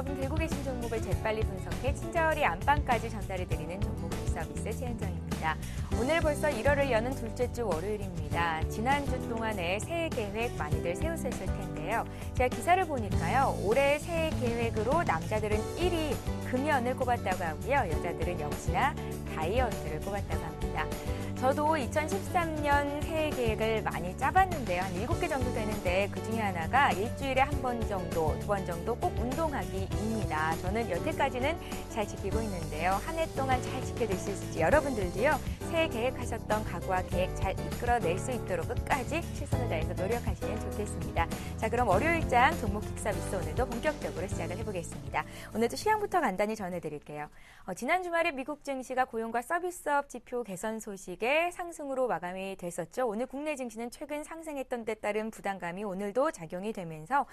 여러분 들고 계신 종목을 재빨리 분석해 친절히 안방까지 전달해드리는 종목 서비스 최현정입니다. 오늘 벌써 1월을 여는 둘째 주 월요일입니다. 지난주 동안에 새해 계획 많이들 세우셨을 텐데요. 제가 기사를 보니까요. 올해 새해 계획으로 남자들은 1위 금연을 꼽았다고 하고요. 여자들은 역시나 다이어트를 꼽았다고 합니다. 저도 2013년 새해 계획을 많이 짜봤는데요. 한 7개 정도 되는데 그중에 하나가 일주일에 한 번 정도, 2번 정도 꼭 운동하기입니다. 저는 여태까지는 잘 지키고 있는데요. 한 해 동안 잘 지켜질 수 있을지 여러분들도요. 새해 계획하셨던 각오와 계획 잘 이끌어낼 수 있도록 끝까지 최선을 다해서 노력하시면 좋겠습니다. 자, 그럼 월요일장 종목 킥 서비스 오늘도 본격적으로 시작을 해보겠습니다. 오늘도 시황부터 간단히 전해드릴게요. 지난 주말에 미국 증시가 고용과 서비스업 지표 개선 소식에 상승으로 마감이 됐었죠. 오늘 국내 증시는 최근 상승했던 데 따른 부담감이 오늘도 작용이 되면서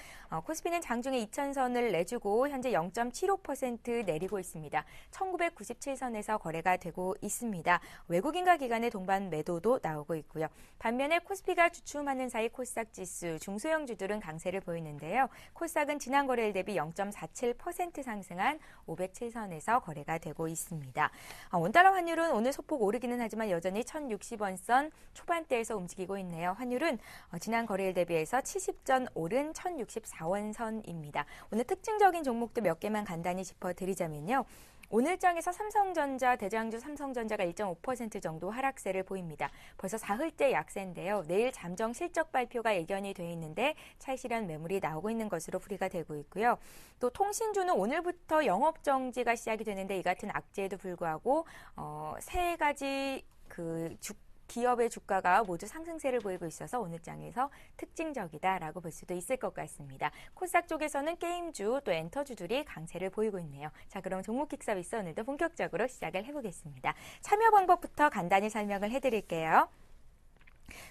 코스피는 장중에 2,000선을 내주고 현재 0.75% 내리고 있습니다. 1997선에서 거래가 되고 있습니다. 외국인과 기관의 동반 매도도 나오고 있고요. 반면에 코스피가 주춤하는 사이 코스닥 지수, 중소형주들은 강세를 보이는데요. 코스닥은 지난 거래일 대비 0.47% 상승한 507선에서 거래가 되고 있습니다. 원달러 환율은 오늘 소폭 오르기는 하지만 여전히 1,060원 선 초반대에서 움직이고 있네요. 환율은 지난 거래일 대비해서 70전 오른 1,064원 선입니다. 오늘 특징적인 종목도 몇 개만 간단히 짚어드리자면요. 오늘장에서 삼성전자, 대장주 삼성전자가 1.5% 정도 하락세를 보입니다. 벌써 사흘째 약세인데요. 내일 잠정 실적 발표가 예견이 돼 있는데 차익실현 매물이 나오고 있는 것으로 풀이가 되고 있고요. 또 통신주는 오늘부터 영업정지가 시작이 되는데 이 같은 악재에도 불구하고 세 가지 기업의 주가가 모두 상승세를 보이고 있어서 오늘 장에서 특징적이다라고 볼 수도 있을 것 같습니다. 코스닥 쪽에서는 게임주 또 엔터주들이 강세를 보이고 있네요. 자, 그럼 종목 킥 서비스 오늘도 본격적으로 시작을 해보겠습니다. 참여 방법부터 간단히 설명을 해드릴게요.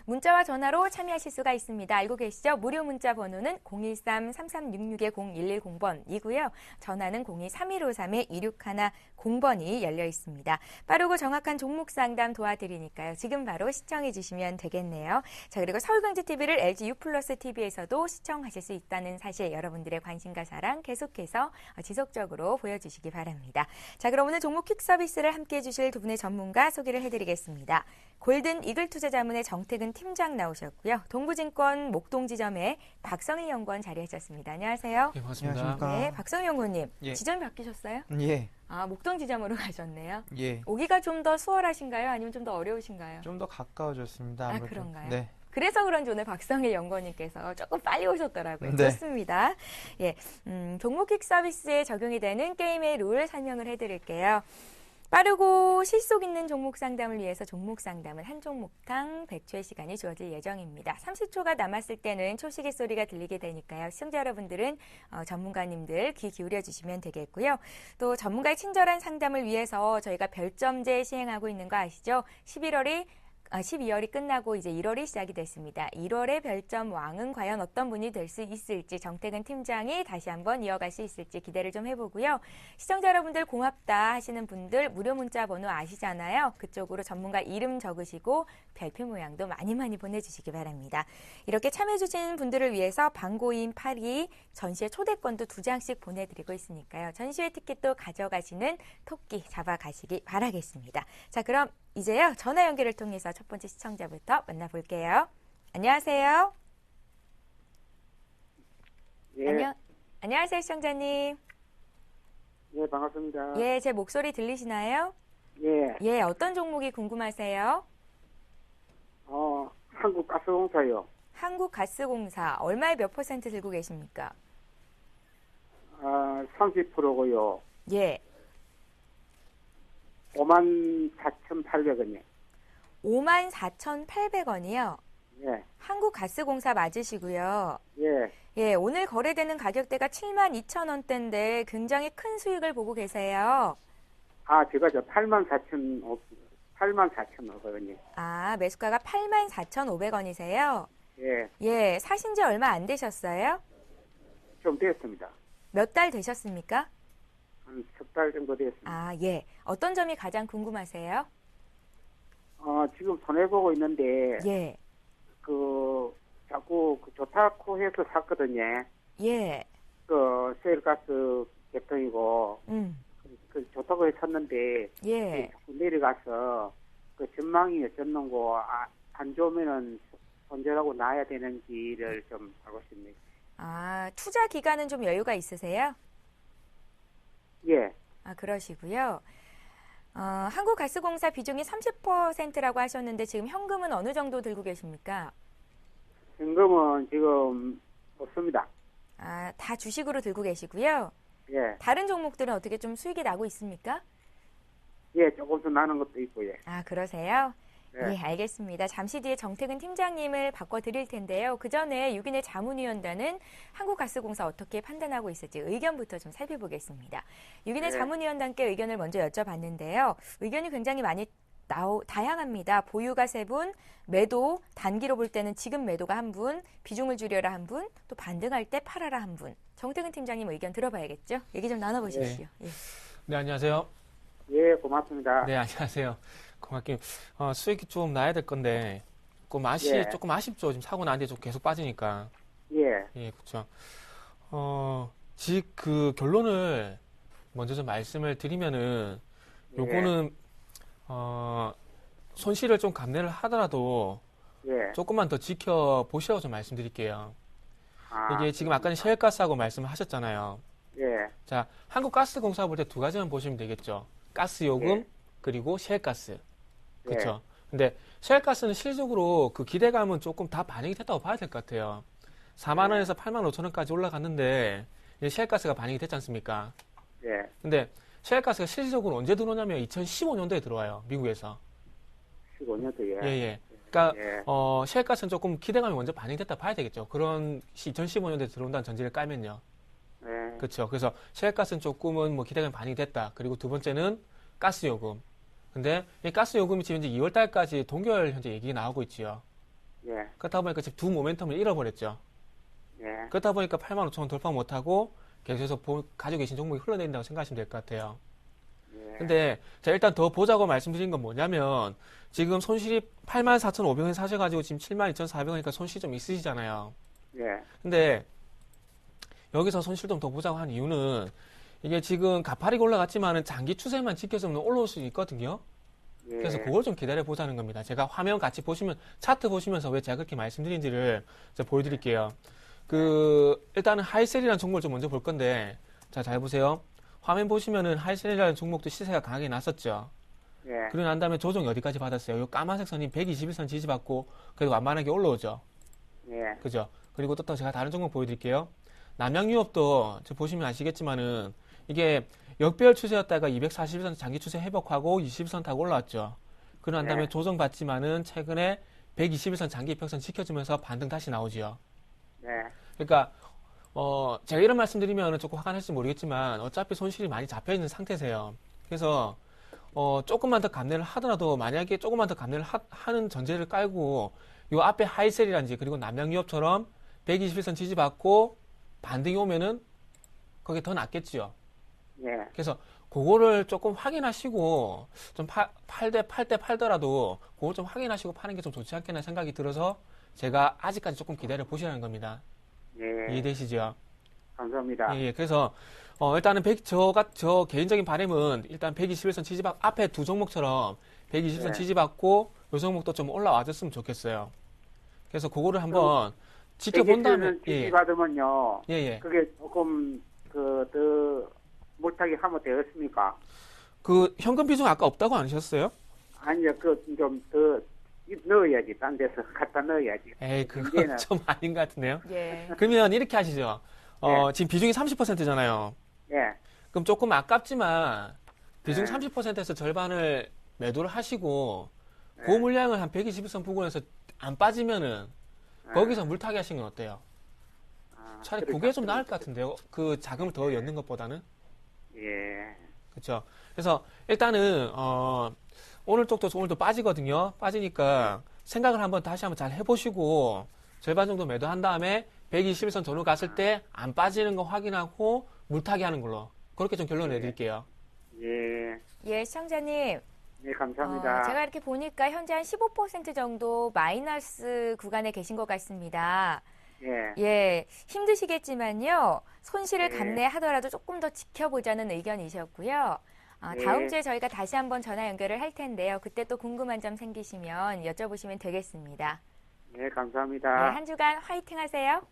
문자와 전화로 참여하실 수가 있습니다. 알고 계시죠? 무료 문자 번호는 013-3366-0110번이고요. 전화는 02-3153-2610번이 열려 있습니다. 빠르고 정확한 종목 상담 도와드리니까요. 지금 바로 시청해 주시면 되겠네요. 자, 그리고 서울경제TV를 LG U+, TV에서도 시청하실 수 있다는 사실 여러분들의 관심과 사랑 계속해서 지속적으로 보여주시기 바랍니다. 자, 그럼 오늘 종목 퀵 서비스를 함께해 주실 두 분의 전문가 소개를 해드리겠습니다. 골든 이글 투자자문의 정태근 팀장 나오셨고요. 동부증권 목동지점에 박성일 연구원 자리하셨습니다. 안녕하세요. 네, 반갑습니다. 안녕하십니까. 네, 박성일 연구원님. 예. 지점이 바뀌셨어요? 예. 목동지점으로 가셨네요. 예. 오기가 좀 더 수월하신가요? 아니면 좀 더 어려우신가요? 좀 더 가까워졌습니다. 아무래도. 그런가요? 네. 그래서 그런지 오늘 박성일 연구원님께서 조금 빨리 오셨더라고요. 네. 좋습니다. 예, 종목 퀵 서비스에 적용이 되는 게임의 룰 설명을 해드릴게요. 빠르고 실속 있는 종목 상담을 위해서 종목 상담은 한 종목당 100초의 시간이 주어질 예정입니다. 30초가 남았을 때는 초시계 소리가 들리게 되니까요. 시청자 여러분들은 전문가님들 귀 기울여 주시면 되겠고요. 또 전문가의 친절한 상담을 위해서 저희가 별점제 시행하고 있는 거 아시죠? 12월이 끝나고 이제 1월이 시작이 됐습니다. 1월의 별점 왕은 과연 어떤 분이 될 수 있을지 정태근 팀장이 다시 한번 이어갈 수 있을지 기대를 좀 해보고요. 시청자 여러분들 고맙다 하시는 분들 무료 문자 번호 아시잖아요. 그쪽으로 전문가 이름 적으시고 별표 모양도 많이 보내주시기 바랍니다. 이렇게 참여해주신 분들을 위해서 방고인 8위 전시회 초대권도 2장씩 보내드리고 있으니까요. 전시회 티켓도 가져가시는 토끼 잡아가시기 바라겠습니다. 자, 그럼 이제요 전화 연결을 통해서 첫 번째 시청자부터 만나볼게요. 안녕하세요. 예. 안녕하세요 시청자님. 예, 반갑습니다. 예, 제 목소리 들리시나요? 예. 예, 어떤 종목이 궁금하세요? 한국가스공사요. 한국가스공사 얼마에 몇 퍼센트 들고 계십니까? 30%고요. 예. 54,800원이요. 54,800원이요. 예. 한국가스공사 맞으시고요. 예. 예, 오늘 거래되는 가격대가 72,000원대인데 굉장히 큰 수익을 보고 계세요. 제가 84,500원이요. 매수가가 84,500원이세요? 예. 예, 사신 지 얼마 안 되셨어요? 좀 됐습니다. 몇 달 되셨습니까? 한 석 달 정도 됐습니다. 예. 어떤 점이 가장 궁금하세요? 지금 손해보고 있는데, 예. 자꾸 좋다고 해서 샀거든요. 예. 그 세일가스 개통이고 그 좋다고 했었는데 예. 자꾸 내려가서 그 전망이 어쩌는고 안 좋으면은 손절하고 나야 되는지를 좀 알고 싶네요. 아, 투자 기간은 좀 여유가 있으세요? 예. 아, 그러시고요. 한국가스공사 비중이 30%라고 하셨는데 지금 현금은 어느 정도 들고 계십니까? 현금은 지금 없습니다. 아, 다 주식으로 들고 계시고요. 예. 다른 종목들은 어떻게 좀 수익이 나고 있습니까? 예, 조금씩 나는 것도 있고, 예. 아, 그러세요? 예. 예, 알겠습니다. 잠시 뒤에 정태근 팀장님을 바꿔드릴 텐데요. 그 전에 유기내 자문위원단은 한국가스공사 어떻게 판단하고 있을지 의견부터 좀 살펴보겠습니다. 유기내 네. 자문위원단께 의견을 먼저 여쭤봤는데요. 의견이 굉장히 많이 다양합니다. 보유가 3분, 매도, 단기로 볼 때는 지금 매도가 1분, 비중을 줄여라 1분, 또 반등할 때 팔아라 1분. 정태근 팀장님 의견 들어봐야겠죠? 얘기 좀 나눠보십시오. 예. 네, 안녕하세요. 예, 고맙습니다. 네, 안녕하세요. 고맙게 수익이 좀 나야 될 건데 예. 조금 아쉽죠. 지금 사고 난 뒤에 좀 계속 빠지니까. 예. 예, 그렇죠. 그 결론을 먼저 좀 말씀을 드리면은 요거는 손실을 좀 감내를 하더라도 예. 조금만 더 지켜보시라고 좀 말씀드릴게요. 아, 이게 지금 아까는 셰일가스하고 말씀을 하셨잖아요. 예. 자, 한국가스공사 볼 때 두 가지만 보시면 되겠죠. 가스 요금 예. 그리고 셰일가스. 예. 그렇죠. 근데 셰일가스는 실질적으로 그 기대감은 조금 다 반영이 됐다고 봐야 될 것 같아요. 4만 원에서 8만 5천 원까지 올라갔는데 이제 셰일가스가 반영이 됐지 않습니까? 예. 근데 셰일가스가 실질적으로 언제 들어오냐면 2015년도에 들어와요. 미국에서. 15년도, 예. 예. 그러니까 예. 셰일가스는 조금 기대감이 먼저 반영됐다 봐야 되겠죠. 그런 2015년도에 들어온다는 전제를 깔면요. 예. 그렇죠. 그래서 셰일가스는 조금은 뭐 기대감이 반영이 됐다. 그리고 두 번째는 가스 요금. 근데 이 가스 요금이 지금 이제 2월 달까지 동결 현재 얘기가 나오고 있지요. 예. 그렇다 보니까 지금 두 모멘텀을 잃어버렸죠. 예. 그렇다 보니까 8만 5천 원 돌파 못하고 계속해서 가지고 계신 종목이 흘러내린다고 생각하시면 될 것 같아요. 예. 근데 자 일단 더 보자고 말씀드린 건 뭐냐면 지금 손실이 8만 4,500원 사셔가지고 지금 7만 2,400원이니까 손실이 좀 있으시잖아요. 예. 근데 여기서 손실 좀 더 보자고 한 이유는 이게 지금 가파르게 올라갔지만은 장기 추세만 지켜서는 올라올 수 있거든요. 예. 그래서 그걸 좀 기다려 보자는 겁니다. 제가 화면 같이 보시면 차트 보시면서 왜 제가 그렇게 말씀드린지를 제가 보여드릴게요. 일단은 하이셀이라는 종목을 좀 먼저 볼 건데 자 잘 보세요. 화면 보시면은 하이셀이라는 종목도 시세가 강하게 났었죠. 예. 그리고 난 다음에 조정이 어디까지 받았어요? 요 까만색 선이 121선 지지받고 그래도 완만하게 올라오죠. 예. 그죠? 그리고 또 제가 다른 종목 보여드릴게요. 남양유업도 보시면 아시겠지만은 이게 역배열 추세였다가 241선 장기 추세 회복하고 21선 타고 올라왔죠. 그러고 난 다음에 네. 조정받지만은 최근에 121선 장기 이평선 지켜주면서 반등 다시 나오지요. 네. 그러니까 제가 이런 말씀드리면 조금 화가 날지 모르겠지만 어차피 손실이 많이 잡혀있는 상태세요. 그래서 조금만 더 감내를 하더라도 만약에 조금만 더 감내를 하는 전제를 깔고 요 앞에 하이셀이란지 그리고 남양유업처럼 121선 지지받고 반등이 오면은 거기에 더 낫겠지요. 예. 그래서 그거를 조금 확인하시고 좀 팔 때 팔더라도 그걸 좀 확인하시고 파는 게 좀 좋지 않겠나 생각이 들어서 제가 아직까지 조금 기다려 보시라는 겁니다. 예. 이해되시죠? 감사합니다. 예. 그래서 일단은 저 개인적인 바람은 일단 121선 지지받 앞에 두 종목처럼 120선 네. 지지받고 요 종목도 좀 올라와줬으면 좋겠어요. 그래서 그거를 한번 지켜본 다음에 지지받으면요. 예. 그게 조금 더 물타기 하면 되겠습니까? 그 현금 비중 아까 없다고 안 하셨어요? 아니요, 좀 더 넣어야지. 딴 데서 갖다 넣어야지. 에이, 그건 이제는 좀 아닌 것 같은데요? 예. 그러면 이렇게 하시죠. 네. 지금 비중이 30%잖아요. 예. 그럼 조금 아깝지만 비중 네. 30%에서 절반을 매도를 하시고 네. 그 물량을 한 121선 부근에서 안 빠지면은 네. 거기서 물타기 하시는 건 어때요? 아, 차라리 그러니까 그게 좀 나을 것 같은데요. 그 자금을 더 넣는 것보다는. 예. 그렇죠. 그래서 일단은 오늘 쪽도 오늘도 빠지거든요. 빠지니까 생각을 다시 한번 잘 해보시고 절반 정도 매도한 다음에 121선 전후 갔을 때 안 빠지는 거 확인하고 물타기 하는 걸로 그렇게 좀 결론을 내드릴게요. 예. 예, 시청자님. 네, 감사합니다. 제가 이렇게 보니까 현재 한 15% 정도 마이너스 구간에 계신 것 같습니다. 예. 예, 힘드시겠지만요. 손실을 네. 감내하더라도 조금 더 지켜보자는 의견이셨고요. 네. 다음 주에 저희가 다시 한번 전화 연결을 할 텐데요. 그때 또 궁금한 점 생기시면 여쭤보시면 되겠습니다. 네, 네, 감사합니다. 한 주간 화이팅 하세요.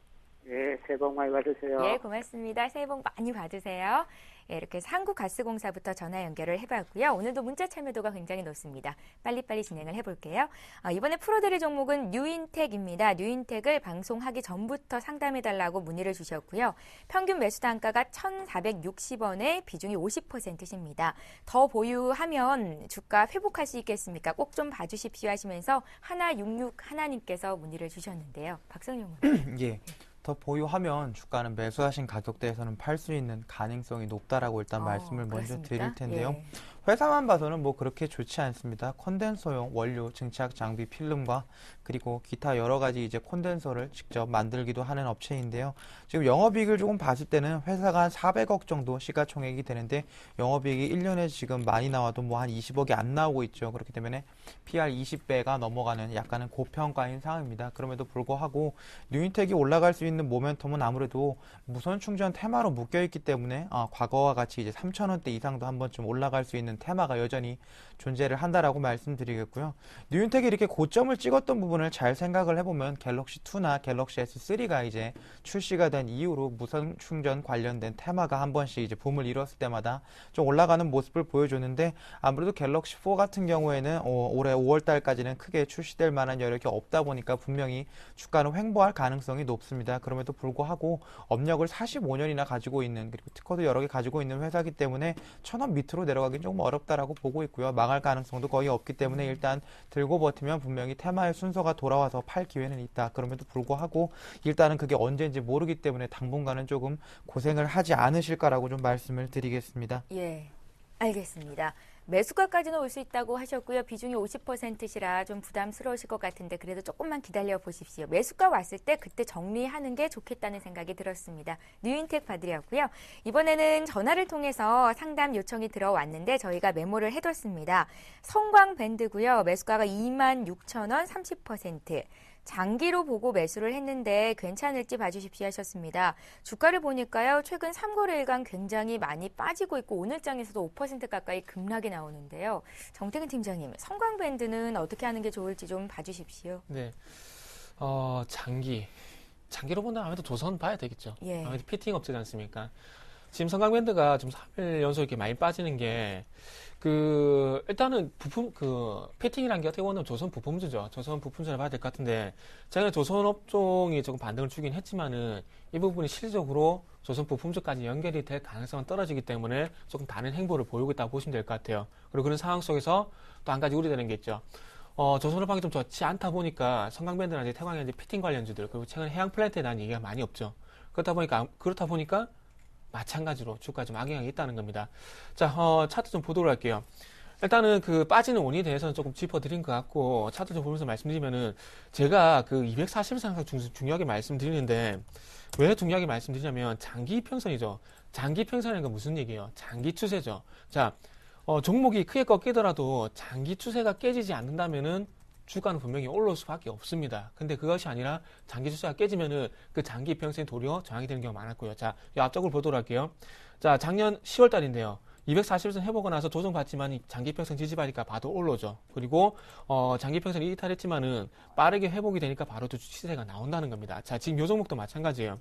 네, 새해 복 많이 받으세요. 예, 고맙습니다. 새해 복 많이 받으세요. 예, 이렇게 해서 한국가스공사부터 전화 연결을 해봤고요. 오늘도 문자 참여도가 굉장히 높습니다. 빨리빨리 진행을 해볼게요. 이번에 풀어드릴 종목은 뉴인텍입니다. 뉴인텍을 방송하기 전부터 상담해달라고 문의를 주셨고요. 평균 매수 단가가 1,460원에 비중이 50%십니다. 더 보유하면 주가 회복할 수 있겠습니까? 꼭 좀 봐주십시오 하시면서 하나66 하나님께서 문의를 주셨는데요. 박성용 의원. 예. 더 보유하면 주가는 매수하신 가격대에서는 팔 수 있는 가능성이 높다라고 일단 말씀을 먼저 그렇습니까? 드릴 텐데요. 예. 회사만 봐서는 뭐 그렇게 좋지 않습니다. 콘덴서용 원료, 증착 장비 필름과 그리고 기타 여러 가지 이제 콘덴서를 직접 만들기도 하는 업체인데요. 지금 영업이익을 조금 봤을 때는 회사가 한 400억 정도 시가총액이 되는데 영업이익이 1년에 지금 많이 나와도 뭐 한 20억이 안 나오고 있죠. 그렇기 때문에 PR 20배가 넘어가는 약간은 고평가인 상황입니다. 그럼에도 불구하고 뉴인텍이 올라갈 수 있는 모멘텀은 아무래도 무선 충전 테마로 묶여 있기 때문에 과거와 같이 이제 3,000원대 이상도 한 번쯤 올라갈 수 있는 테마가 여전히 존재를 한다라고 말씀드리겠고요. 뉴인텍이 이렇게 고점을 찍었던 부분을 잘 생각을 해보면 갤럭시 2나 갤럭시 S3가 이제 출시가 된 이후로 무선 충전 관련된 테마가 한 번씩 이제 붐을 이뤘을 때마다 좀 올라가는 모습을 보여줬는데 아무래도 갤럭시 4 같은 경우에는 올해 5월 달까지는 크게 출시될 만한 여력이 없다 보니까 분명히 주가는 횡보할 가능성이 높습니다. 그럼에도 불구하고 업력을 45년이나 가지고 있는 그리고 특허도 여러 개 가지고 있는 회사이기 때문에 1,000원 밑으로 내려가기 조금 어렵다라고 보고 있고요. 망할 가능성도 거의 없기 때문에 일단 들고 버티면 분명히 테마의 순서가 돌아와서 팔 기회는 있다. 그럼에도 불구하고 일단은 그게 언제인지 모르기 때문에 당분간은 조금 고생을 하지 않으실까라고 좀 말씀을 드리겠습니다. 예, 알겠습니다. 매수가까지는 올 수 있다고 하셨고요. 비중이 50%시라 좀 부담스러우실 것 같은데 그래도 조금만 기다려 보십시오. 매수가 왔을 때 그때 정리하는 게 좋겠다는 생각이 들었습니다. 뉴인텍 받으려고요. 이번에는 전화를 통해서 상담 요청이 들어왔는데 저희가 메모를 해뒀습니다. 성광밴드고요. 매수가가 26,000원 30%. 장기로 보고 매수를 했는데 괜찮을지 봐주십시오 하셨습니다. 주가를 보니까요. 최근 3거래일간 굉장히 많이 빠지고 있고 오늘장에서도 5% 가까이 급락이 나오는데요. 정태근 팀장님, 성광밴드는 어떻게 하는 게 좋을지 좀 봐주십시오. 네. 장기로 본다면 아무래도 조선 봐야 되겠죠. 예. 아무래도 피팅 업체지 않습니까? 지금 성광밴드가 좀 3일 연속 이렇게 많이 빠지는 게, 일단은 피팅이라는 게 어떻게 보면 조선 부품주죠. 조선 부품주를 봐야 될 것 같은데, 최근에 조선 업종이 조금 반등을 주긴 했지만은, 이 부분이 실질적으로 조선 부품주까지 연결이 될 가능성은 떨어지기 때문에 조금 다른 행보를 보이고 있다고 보시면 될 것 같아요. 그리고 그런 상황 속에서 또 한 가지 우려되는 게 있죠. 조선업황이 좀 좋지 않다 보니까 성광밴드나 이제 태광의 이제 피팅 관련주들, 그리고 최근 해양 플랜트에 대한 얘기가 많이 없죠. 그렇다 보니까 마찬가지로 주가 좀 악영향이 있다는 겁니다. 자, 차트 좀 보도록 할게요. 일단은 빠지는 원인에 대해서는 조금 짚어드린 것 같고, 차트 좀 보면서 말씀드리면은, 제가 240일 상승 중요하게 말씀드리는데, 왜 중요하게 말씀드리냐면, 장기 이평선이죠. 장기 이평선이라는 건 무슨 얘기예요? 장기 추세죠. 자, 종목이 크게 꺾이더라도 장기 추세가 깨지지 않는다면은, 주가는 분명히 올라올 수밖에 없습니다. 근데 그것이 아니라 장기 추세가 깨지면은 그 장기 이평선이 도리어 저항이 되는 경우가 많았고요. 자, 이 앞쪽을 보도록 할게요. 자, 작년 10월 달인데요. 240선 해보고 나서 조정받지만 이 장기 평선 지지받으니까 바로 올라오죠. 그리고 장기 평선이 이탈했지만은 빠르게 회복이 되니까 바로 또 추세가 나온다는 겁니다. 자, 지금 요 종목도 마찬가지예요.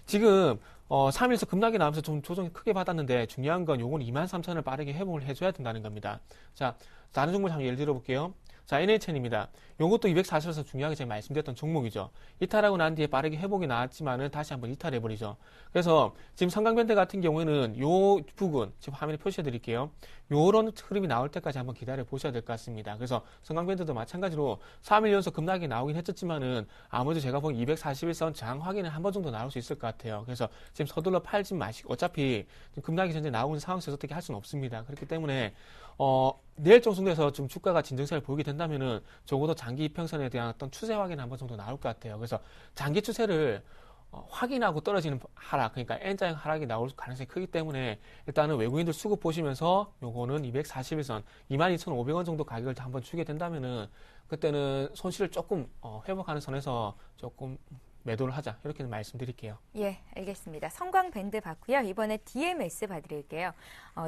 지금 3일에서 급락이 나오면서 좀 조정이 크게 받았는데 중요한 건 요건 23,000을 빠르게 회복을 해줘야 된다는 겁니다. 자, 다른 종목 한번 예를 들어볼게요. 자, NHN입니다. 요것도 240에서 중요하게 제가 말씀드렸던 종목이죠. 이탈하고 난 뒤에 빠르게 회복이 나왔지만은 다시 한번 이탈해버리죠. 그래서 지금 성광밴드 같은 경우에는 요 부분, 지금 화면에 표시해 드릴게요. 요런 흐름이 나올 때까지 한번 기다려 보셔야 될 것 같습니다. 그래서 성광밴드도 마찬가지로 3일 연속 급락이 나오긴 했었지만은 아무래도 제가 보기 241선 저항 확인은 한 번 정도 나올 수 있을 것 같아요. 그래서 지금 서둘러 팔지 마시고 어차피 급락이 전에 나오는 상황 속에서 어떻게 할 수는 없습니다. 그렇기 때문에 내일 정도에서 좀 주가가 진정세를 보이게 된다면은 적어도 장기 이평선에 대한 어떤 추세 확인 한 번 정도 나올 것 같아요. 그래서 장기 추세를 확인하고 떨어지는 하락, 그러니까 N자형 하락이 나올 가능성이 크기 때문에 일단은 외국인들 수급 보시면서 요거는 241선 22,500원 정도 가격을 한번 주게 된다면은 그때는 손실을 조금 회복하는 선에서 조금 매도를 하자. 이렇게 말씀드릴게요. 예, 알겠습니다. 성광밴드 받고요. 이번에 DMS 봐드릴게요.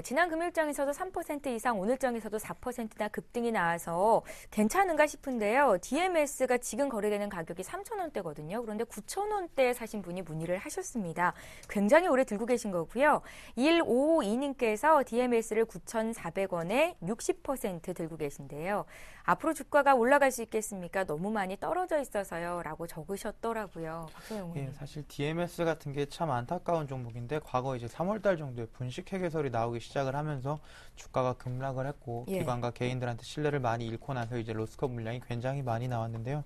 지난 금요일장에서도 3% 이상, 오늘장에서도 4%나 급등이 나와서 괜찮은가 싶은데요. DMS가 지금 거래되는 가격이 3,000원대거든요. 그런데 9,000원대에 사신 분이 문의를 하셨습니다. 굉장히 오래 들고 계신 거고요. 1552님께서 DMS를 9,400원에 60% 들고 계신데요. 앞으로 주가가 올라갈 수 있겠습니까? 너무 많이 떨어져 있어서요. 라고 적으셨더라고요. 박소영 의원님. 예, 사실 DMS 같은 게 참 안타까운 종목인데 과거 이제 3월달 정도에 분식 회계설이 나오기 시작을 하면서 주가가 급락을 했고 예. 기관과 개인들한테 신뢰를 많이 잃고 나서 이제 로스컵 물량이 굉장히 많이 나왔는데요.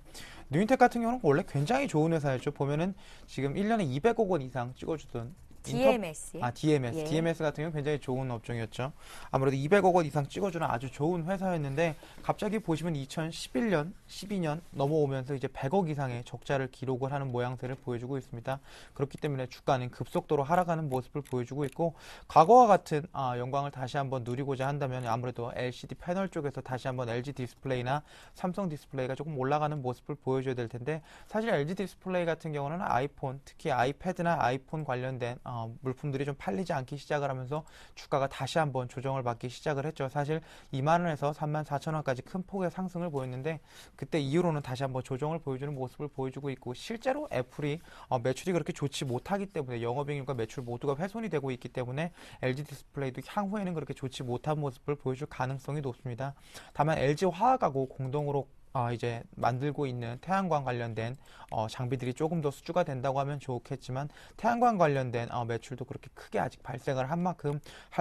뉴인텍 같은 경우는 원래 굉장히 좋은 회사였죠. 보면은 지금 1년에 200억 원 이상 찍어주던 DMS. DMS. 예. DMS 같은 경우는 굉장히 좋은 업종이었죠. 아무래도 200억 원 이상 찍어주는 아주 좋은 회사였는데 갑자기 보시면 2011년, 12년 넘어오면서 이제 100억 이상의 적자를 기록을 하는 모양새를 보여주고 있습니다. 그렇기 때문에 주가는 급속도로 하락하는 모습을 보여주고 있고 과거와 같은 영광을 다시 한번 누리고자 한다면 아무래도 LCD 패널 쪽에서 다시 한번 LG 디스플레이나 삼성 디스플레이가 조금 올라가는 모습을 보여줘야 될 텐데 사실 LG 디스플레이 같은 경우는 아이폰, 특히 아이패드나 아이폰 관련된 물품들이 좀 팔리지 않기 시작을 하면서 주가가 다시 한번 조정을 받기 시작을 했죠. 사실 2만 원에서 3만 4천 원까지 큰 폭의 상승을 보였는데 그때 이후로는 다시 한번 조정을 보여주는 모습을 보여주고 있고 실제로 애플이 매출이 그렇게 좋지 못하기 때문에 영업이익률과 매출 모두가 훼손이 되고 있기 때문에 LG 디스플레이도 향후에는 그렇게 좋지 못한 모습을 보여줄 가능성이 높습니다. 다만 LG 화학하고 공동으로 이제 만들고 있는 태양광 관련된 장비들이 조금 더 수주가 된다고 하면 좋겠지만 태양광 관련된 매출도 그렇게 크게 아직 발생을 할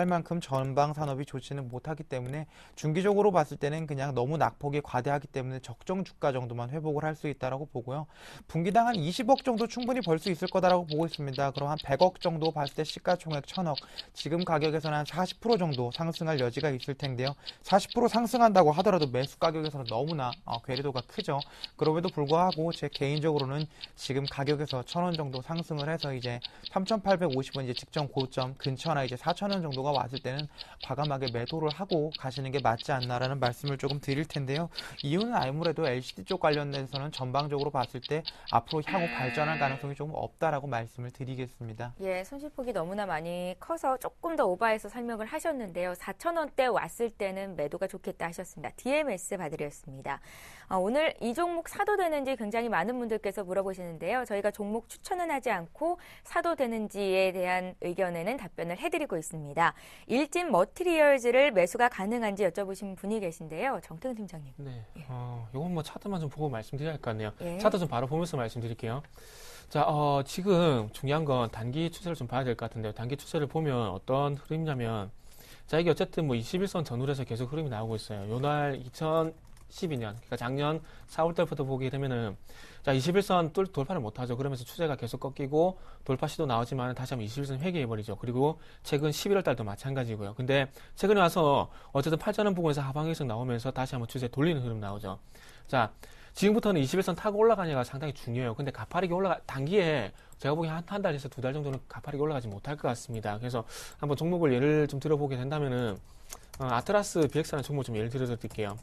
만큼 전방 산업이 좋지는 못하기 때문에 중기적으로 봤을 때는 그냥 너무 낙폭이 과대하기 때문에 적정 주가 정도만 회복을 할 수 있다라고 보고요. 분기당 한 20억 정도 충분히 벌 수 있을 거다라고 보고 있습니다. 그럼 한 100억 정도 봤을 때 시가총액 1,000억, 지금 가격에서는 한 40% 정도 상승할 여지가 있을 텐데요. 40% 상승한다고 하더라도 매수 가격에서는 너무나 괴리도가 크죠. 그럼에도 불구하고 제 개인적으로는 지금 가격에서 1,000원 정도 상승을 해서 이제 3,850원 이제 직전 고점 근처나 이제 4,000원 정도가 왔을 때는 과감하게 매도를 하고 가시는 게 맞지 않나라는 말씀을 조금 드릴 텐데요. 이유는 아무래도 LCD 쪽 관련돼서는 전방적으로 봤을 때 앞으로 향후 발전할 가능성이 조금 없다라고 말씀을 드리겠습니다. 예, 손실폭이 너무나 많이 커서 조금 더 오버해서 설명을 하셨는데요. 4,000원대 왔을 때는 매도가 좋겠다 하셨습니다. DMS 봐드렸습니다. 오늘 이 종목 사도 되는지 굉장히 많은 분들께서 물어보시는데요. 저희가 종목 추천은 하지 않고 사도 되는지에 대한 의견에는 답변을 해드리고 있습니다. 일진 머티리얼즈를 매수가 가능한지 여쭤보신 분이 계신데요. 정태근 팀장님. 네. 이건 뭐 차트만 좀 보고 말씀드려야 할 것 같네요. 예. 차트 좀 바로 보면서 말씀드릴게요. 자, 지금 중요한 건 단기 추세를 좀 봐야 될 것 같은데요. 단기 추세를 보면 어떤 흐름이냐면, 자, 이게 어쨌든 뭐 21선 전후로 해서 계속 흐름이 나오고 있어요. 요날 2012년, 그러니까 작년 4월 달부터 보게 되면은, 자, 21선 돌파를 못하죠. 그러면서 추세가 계속 꺾이고, 돌파 시도 나오지만 다시 한번 21선 회귀해버리죠. 그리고 최근 11월 달도 마찬가지고요. 근데 최근에 와서 어쨌든 8,000원 부근에서 하방일성 나오면서 다시 한번 추세 돌리는 흐름 나오죠. 자, 지금부터는 21선 타고 올라가냐가 상당히 중요해요. 근데 가파르게 단기에 제가 보기엔 한 달에서 2달 정도는 가파르게 올라가지 못할 것 같습니다. 그래서 한번 종목을 예를 좀 들어보게 된다면은, 아트라스 BX라는 종목 좀 예를 들어서 드릴게요.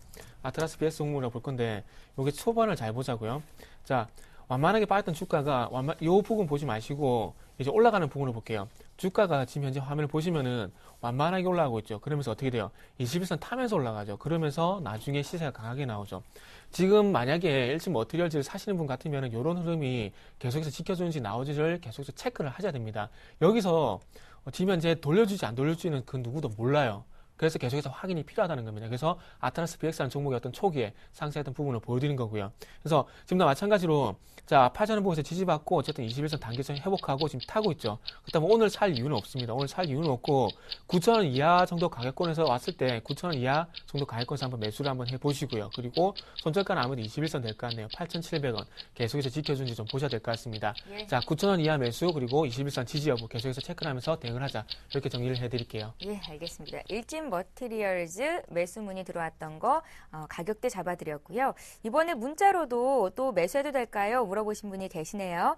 아트라스 BX 종목이라고 볼 건데, 요게 초반을 잘 보자고요. 자, 완만하게 빠졌던 주가가, 요 부분 보지 마시고, 이제 올라가는 부분을 볼게요. 주가가 지금 현재 화면을 보시면은 완만하게 올라가고 있죠. 그러면서 어떻게 돼요? 21선 타면서 올라가죠. 그러면서 나중에 시세가 강하게 나오죠. 지금 만약에 일진 머티리얼즈를 사시는 분 같으면은 이런 흐름이 계속해서 지켜주는지 나오지를 계속해서 체크를 하셔야 됩니다. 여기서 지금 현재 돌려주지 안 돌려주지는 그 누구도 몰라요. 그래서 계속해서 확인이 필요하다는 겁니다. 그래서 아트라스 BX라는 종목의 어떤 초기에 상승했던 부분을 보여드린 거고요. 그래서 지금도 마찬가지로 자, 8,000원 부분에서 지지받고 어쨌든 21선 단기선 회복하고 지금 타고 있죠. 그렇다면 오늘 살 이유는 없습니다. 오늘 살 이유는 없고 9,000원 이하 정도 가격권에서 왔을 때 9,000원 이하 정도 가격권에서 한번 매수를 한번 해보시고요. 그리고 손절가는 아무래도 21선 될 것 같네요. 8,700원 계속해서 지켜준지 좀 보셔야 될 것 같습니다. 예. 자, 9,000원 이하 매수 그리고 21선 지지 여부 계속해서 체크를 하면서 대응을 하자. 이렇게 정리를 해드릴게요. 예, 알겠습니다. 일진 머티리얼즈 매수 문의 들어왔던 거 가격대 잡아드렸고요. 이번에 문자로도 또 매수해도 될까요? 물어보신 분이 계시네요.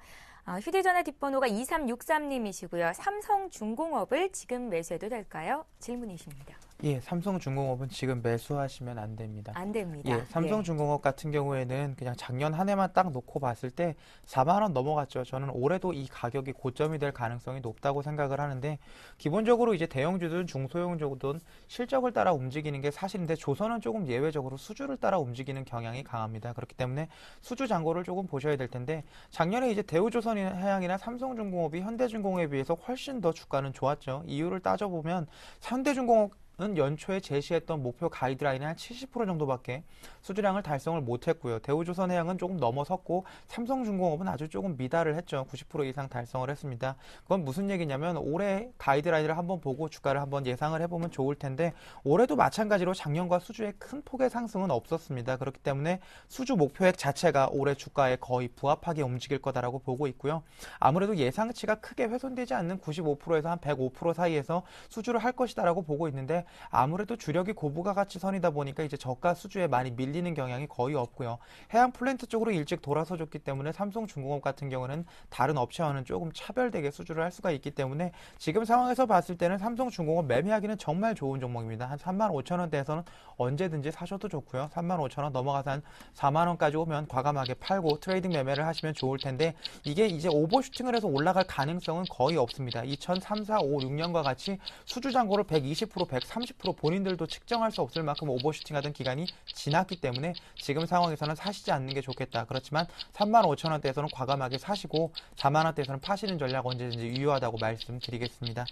휴대전화 뒷번호가 2363님이시고요. 삼성중공업을 지금 매수해도 될까요? 질문이십니다. 예, 삼성중공업은 지금 매수하시면 안 됩니다. 안 됩니다. 예, 삼성중공업 같은 경우에는 그냥 작년 한 해만 딱 놓고 봤을 때 4만 원 넘어갔죠. 저는 올해도 이 가격이 고점이 될 가능성이 높다고 생각을 하는데 기본적으로 이제 대형주든 중소형주든 실적을 따라 움직이는 게 사실인데 조선은 조금 예외적으로 수주를 따라 움직이는 경향이 강합니다. 그렇기 때문에 수주 잔고를 조금 보셔야 될 텐데 작년에 이제 대우조선해양이나 삼성중공업이 현대중공업에 비해서 훨씬 더 주가는 좋았죠. 이유를 따져보면 현대중공업 은 연초에 제시했던 목표 가이드라인의 한 70% 정도밖에 수주량을 달성을 못했고요. 대우조선해양은 조금 넘어섰고 삼성중공업은 아주 조금 미달을 했죠. 90% 이상 달성을 했습니다. 그건 무슨 얘기냐면 올해 가이드라인을 한번 보고 주가를 한번 예상을 해보면 좋을 텐데 올해도 마찬가지로 작년과 수주의 큰 폭의 상승은 없었습니다. 그렇기 때문에 수주 목표액 자체가 올해 주가에 거의 부합하게 움직일 거다라고 보고 있고요. 아무래도 예상치가 크게 훼손되지 않는 95%에서 한 105% 사이에서 수주를 할 것이다라고 보고 있는데 아무래도 주력이 고부가 가치선이다 보니까 이제 저가 수주에 많이 밀리는 경향이 거의 없고요. 해양 플랜트 쪽으로 일찍 돌아서 줬기 때문에 삼성중공업 같은 경우는 다른 업체와는 조금 차별되게 수주를 할 수가 있기 때문에 지금 상황에서 봤을 때는 삼성중공업 매매하기는 정말 좋은 종목입니다. 한 35,000원대에서는 언제든지 사셔도 좋고요. 35,000원 넘어가서 한 4만원까지 오면 과감하게 팔고 트레이딩 매매를 하시면 좋을 텐데 이게 이제 오버슈팅을 해서 올라갈 가능성은 거의 없습니다. 2003, 4, 5, 6년과 같이 수주 잔고를 120%, 130% 본인들도 측정할 수 없을 만큼 오버슈팅하던 기간이 지났기 때문에 지금 상황에서는 사시지 않는 게 좋겠다. 그렇지만 35,000원대에서는 과감하게 사시고 4만원대에서는 파시는 전략 언제든지 유효하다고 말씀드리겠습니다.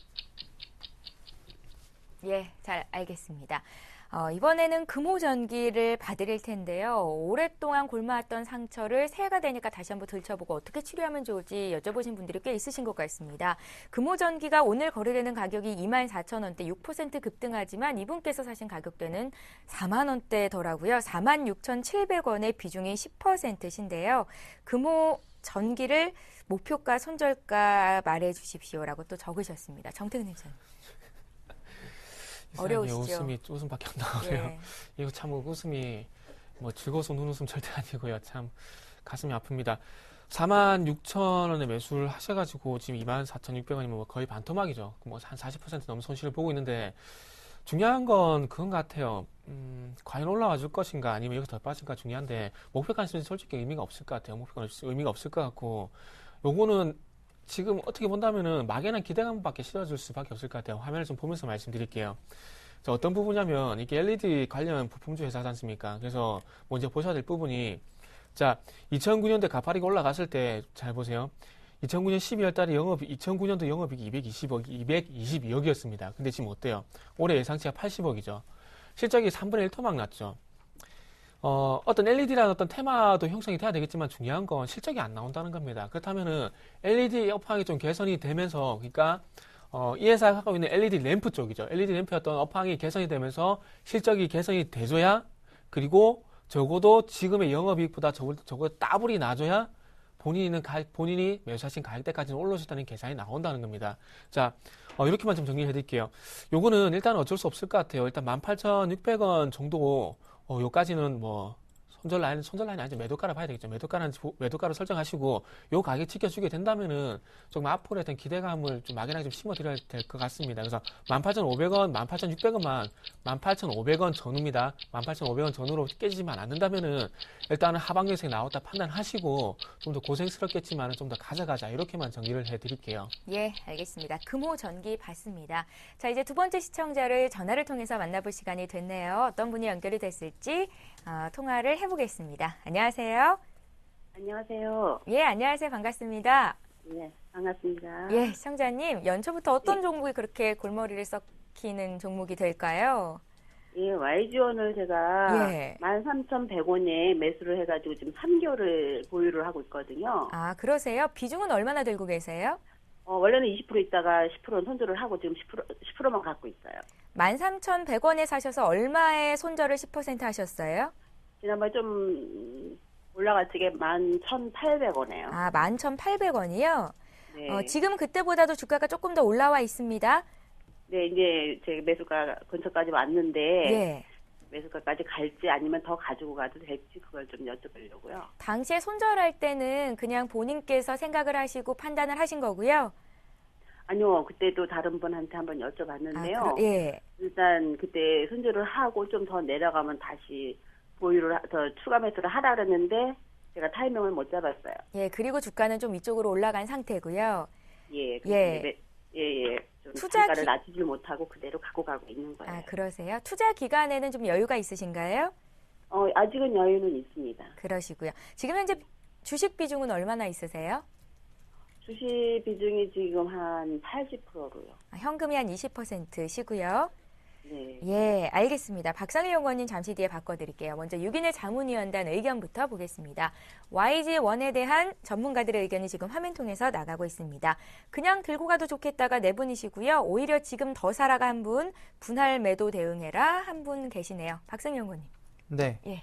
예, 잘 알겠습니다. 이번에는 금호전기를 봐드릴 텐데요. 오랫동안 곪아왔던 상처를 새해가 되니까 다시 한번 들춰보고 어떻게 치료하면 좋을지 여쭤보신 분들이 꽤 있으신 것 같습니다. 금호전기가 오늘 거래되는 가격이 24,000원대 6% 급등하지만 이분께서 사신 가격대는 4만원대더라고요. 46,700원의 비중이 10%신데요. 금호전기를 목표가, 손절가 말해주십시오라고 또 적으셨습니다. 정태근 회장님. 어려우시죠? 웃음밖에 안 나오네요. 예. 이거 참 웃음이 뭐 즐거워서 우는 웃음 절대 아니고요. 참 가슴이 아픕니다. 46,000원에 매수를 하셔가지고 지금 24,600원이면 뭐 거의 반토막이죠. 뭐 한 40% 넘는 손실을 보고 있는데 중요한 건 그건 같아요. 과연 올라와 줄 것인가 아니면 여기서 더 빠질까 중요한데 목표가 있으면 솔직히 의미가 없을 것 같아요. 목표가 의미가 없을 것 같고 요거는 지금 어떻게 본다면은 막연한 기대감밖에 실어줄 수밖에 없을 것 같아요. 화면을 좀 보면서 말씀드릴게요. 자, 어떤 부분이냐면 이게 LED 관련 부품주 회사지 않습니까? 그래서 먼저 보셔야 될 부분이 자 2009년도에 가파르게 올라갔을 때 잘 보세요. 2009년 12월 달에 2009년도 영업이익이 222억이었습니다. 근데 지금 어때요? 올해 예상치가 80억이죠. 실적이 3분의 1 토막 났죠. 어떤 LED라는 어떤 테마도 형성이 돼야 되겠지만 중요한 건 실적이 안 나온다는 겁니다. 그렇다면은 LED 업황이 좀 개선이 되면서, 그러니까, 이 회사가 갖고 있는 LED 램프 쪽이죠. LED 램프였던 업황이 개선이 되면서 실적이 개선이 돼줘야, 그리고 적어도 지금의 영업이익보다 적어도 따블이 나줘야 본인이 매수하신 가격대까지는 올라오셨다는 계산이 나온다는 겁니다. 자, 이렇게만 좀 정리해 드릴게요. 요거는 일단 어쩔 수 없을 것 같아요. 일단 18,600원 정도, 요까지는 뭐, 손절 라인이 아니죠. 매도가를 봐야 되겠죠. 매도가를 설정하시고, 요 가격 지켜주게 된다면은, 조금 앞으로에 대한 기대감을 좀 막연하게 좀 심어드려야 될 것 같습니다. 그래서 18,500원, 18,600원만, 18,500원 전후입니다. 18,500원 전후로 깨지지만 않는다면은, 일단은 하방 영상이 나왔다 판단하시고, 좀 더 고생스럽겠지만 좀 더 가져가자. 이렇게만 정리를 해드릴게요. 예, 알겠습니다. 금호전기 봤습니다. 자, 이제 두 번째 시청자를 전화를 통해서 만나볼 시간이 됐네요. 어떤 분이 연결이 됐을지 통화를 해보겠습니다. 안녕하세요. 안녕하세요. 예, 안녕하세요. 반갑습니다. 네, 반갑습니다. 예, 시청자님, 연초부터 어떤 종목이 그렇게 골머리를 썩히는 종목이 될까요? 예, YG원을 제가 예. 13,100원에 매수를 해가지고 지금 3개월을 보유를 하고 있거든요. 아, 그러세요? 비중은 얼마나 들고 계세요? 원래는 20% 있다가 10%는 손절을 하고 지금 10%만 갖고 있어요. 13,100원에 사셔서 얼마에 손절을 10% 하셨어요? 지난번에 좀 올라갈 적에 11,800원이에요. 아, 11,800원이요? 네. 지금 그때보다도 주가가 조금 더 올라와 있습니다. 네, 이제 제 매수가 근처까지 왔는데 예. 매수가까지 갈지 아니면 더 가지고 가도 될지 그걸 좀 여쭤보려고요. 당시에 손절할 때는 그냥 본인께서 생각을 하시고 판단을 하신 거고요. 아니요, 그때도 다른 분한테 한번 여쭤봤는데요. 예. 일단 그때 손절을 하고 좀 더 내려가면 다시 더 추가 매수를 하라 그랬는데 제가 타이밍을 못 잡았어요. 예, 그리고 주가는 좀 위쪽으로 올라간 상태고요. 예, 예. 예. 좀 투자 주가를 낮추지 못하고 그대로 갖고 가고 있는 거예요. 아, 그러세요? 투자 기간에는 좀 여유가 있으신가요? 아직은 여유는 있습니다. 그러시고요. 지금 현재 주식 비중은 얼마나 있으세요? 주식 비중이 지금 한 80%로요. 현금이 한 20%시고요. 네. 예, 알겠습니다. 박상일 연구원님 잠시 뒤에 바꿔드릴게요. 먼저 유기내 자문위원단 의견부터 보겠습니다. YG1에 대한 전문가들의 의견이 지금 화면 통해서 나가고 있습니다. 그냥 들고 가도 좋겠다가 4분이시고요. 오히려 지금 더 사라가 한 분, 분할 매도 대응해라 한 분 계시네요. 박상일 연구원님. 네. 예.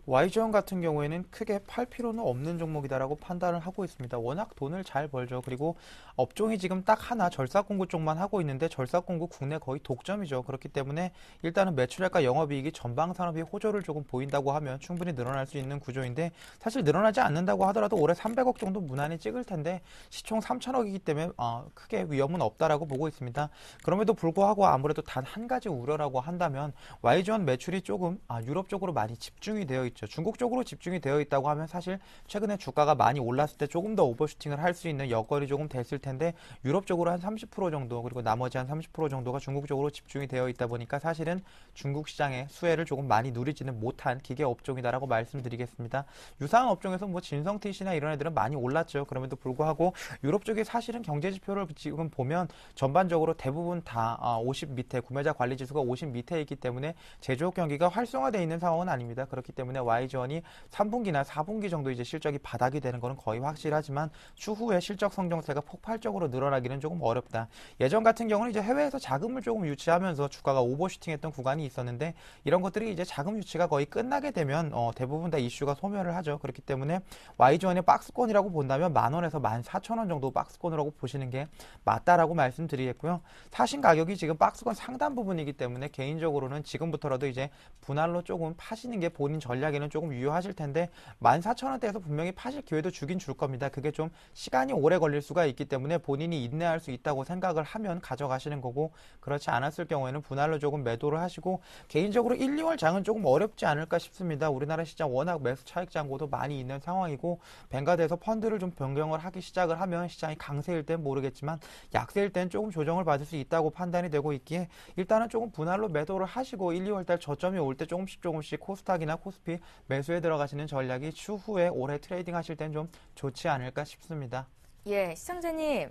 YG원 같은 경우에는 크게 팔 필요는 없는 종목이다라고 판단을 하고 있습니다. 워낙 돈을 잘 벌죠. 그리고 업종이 지금 딱 하나 절삭공구 쪽만 하고 있는데 절삭공구 국내 거의 독점이죠. 그렇기 때문에 일단은 매출액과 영업이익이 전방 산업이 호조를 조금 보인다고 하면 충분히 늘어날 수 있는 구조인데 사실 늘어나지 않는다고 하더라도 올해 300억 정도 무난히 찍을 텐데 시총 3천억이기 때문에 크게 위험은 없다라고 보고 있습니다. 그럼에도 불구하고 아무래도 단 한 가지 우려라고 한다면 YG원 매출이 조금 유럽 쪽으로 많이 집중이 되어 있죠. 중국 쪽으로 집중이 되어 있다고 하면 사실 최근에 주가가 많이 올랐을 때 조금 더 오버슈팅을 할 수 있는 여건이 조금 됐을 텐데 유럽 쪽으로 한 30% 정도 그리고 나머지 한 30% 정도가 중국 쪽으로 집중이 되어 있다 보니까 사실은 중국 시장의 수혜를 조금 많이 누리지는 못한 기계 업종이다라고 말씀드리겠습니다. 유사한 업종에서 뭐 진성TC나 이런 애들은 많이 올랐죠. 그럼에도 불구하고 유럽 쪽에 사실은 경제 지표를 지금 보면 전반적으로 대부분 다 50 밑에 구매자 관리 지수가 50 밑에 있기 때문에 제조업 경기가 활성화되어 있는 상황은 아닙니다. 그렇기 때문에 YG원이 3분기나 4분기 정도 이제 실적이 바닥이 되는 것은 거의 확실하지만 추후에 실적 성장세가 폭발적으로 늘어나기는 조금 어렵다. 예전 같은 경우는 이제 해외에서 자금을 조금 유치하면서 주가가 오버슈팅했던 구간이 있었는데 이런 것들이 이제 자금 유치가 거의 끝나게 되면 대부분 다 이슈가 소멸을 하죠. 그렇기 때문에 YG원의 박스권이라고 본다면 10,000원에서 14,000원 정도 박스권이라고 보시는 게 맞다라고 말씀드리겠고요. 사신 가격이 지금 박스권 상단 부분이기 때문에 개인적으로는 지금부터라도 이제 분할로 조금 파시는 게 본인 전략에는 조금 유효하실 텐데 14,000원대에서 분명히 파실 기회도 주긴 줄 겁니다. 그게 좀 시간이 오래 걸릴 수가 있기 때문에 본인이 인내할 수 있다고 생각을 하면 가져가시는 거고 그렇지 않았을 경우에는 분할로 조금 매도를 하시고 개인적으로 1, 2월 장은 조금 어렵지 않을까 싶습니다. 우리나라 시장 워낙 매수 차익 잔고도 많이 있는 상황이고 뱅가드에서 펀드를 좀 변경을 하기 시작을 하면 시장이 강세일 땐 모르겠지만 약세일 땐 조금 조정을 받을 수 있다고 판단이 되고 있기에 일단은 조금 분할로 매도를 하시고 1, 2월 달 저점이 올 때 조금씩 코스닥이나 코스피 매수에 들어가시는 전략이 추후에 올해 트레이딩 하실 땐 좀 좋지 않을까 싶습니다. 예, 시청자님.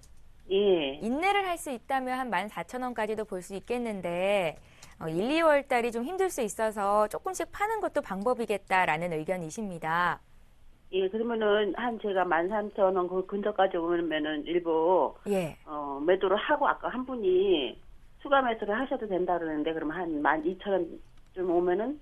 예. 인내를 할 수 있다면 한 14,000원까지도 볼 수 있겠는데 1, 2월 달이 좀 힘들 수 있어서 조금씩 파는 것도 방법이겠다라는 의견이십니다. 예, 그러면은 제가 13,000원 그 근처까지 오면은 일부 예. 매도를 하고 아까 한 분이 추가 매수를 하셔도 된다 그러는데 그러면 한 12,000원쯤 오면은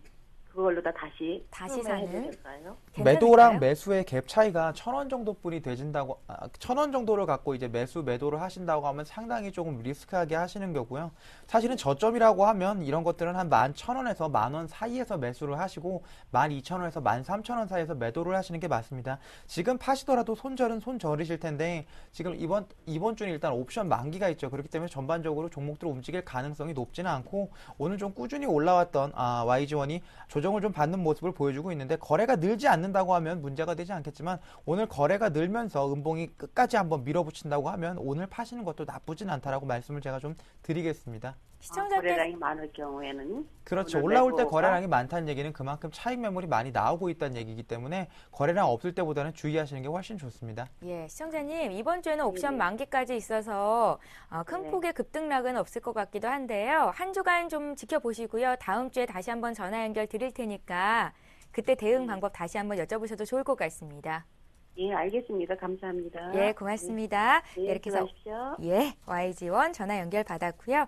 그걸로 다시 사는 될까요? 매도랑 매수의 갭 차이가 1,000원 정도뿐이 되진다고 1,000원 정도를 갖고 이제 매도를 하신다고 하면 상당히 조금 리스크하게 하시는 거고요. 사실은 저점이라고 하면 이런 것들은 한 11,000원에서 10,000원 사이에서 매수를 하시고 12,000원에서 13,000원 사이에서 매도를 하시는 게 맞습니다. 지금 파시더라도 손절은 손절이실 텐데 지금 이번 주는 일단 옵션 만기가 있죠. 그렇기 때문에 전반적으로 종목들 움직일 가능성이 높지는 않고 오늘 좀 꾸준히 올라왔던 YG원이 조정을 좀 받는 모습을 보여주고 있는데 거래가 늘지 않는다고 하면 문제가 되지 않겠지만 오늘 거래가 늘면서 음봉이 끝까지 한번 밀어붙인다고 하면 오늘 파시는 것도 나쁘진 않다라고 말씀을 제가 좀 드리겠습니다. 거래량이 많을 경우에는 그렇죠. 올라올 때 거래량이 많다는 얘기는 그만큼 차익 매물이 많이 나오고 있다는 얘기이기 때문에 거래량 없을 때보다는 주의하시는 게 훨씬 좋습니다. 예, 시청자님 이번 주에는 옵션 만기까지 있어서 큰 폭의 급등락은 없을 것 같기도 한데요. 한 주간 좀 지켜보시고요. 다음 주에 다시 한번 전화 연결 드릴 테니까 그때 대응 방법 다시 한번 여쭤보셔도 좋을 것 같습니다. 예, 알겠습니다. 감사합니다. 예, 고맙습니다. 네, 이렇게 해서 들어가십시오. 예, YG원 전화 연결 받았고요.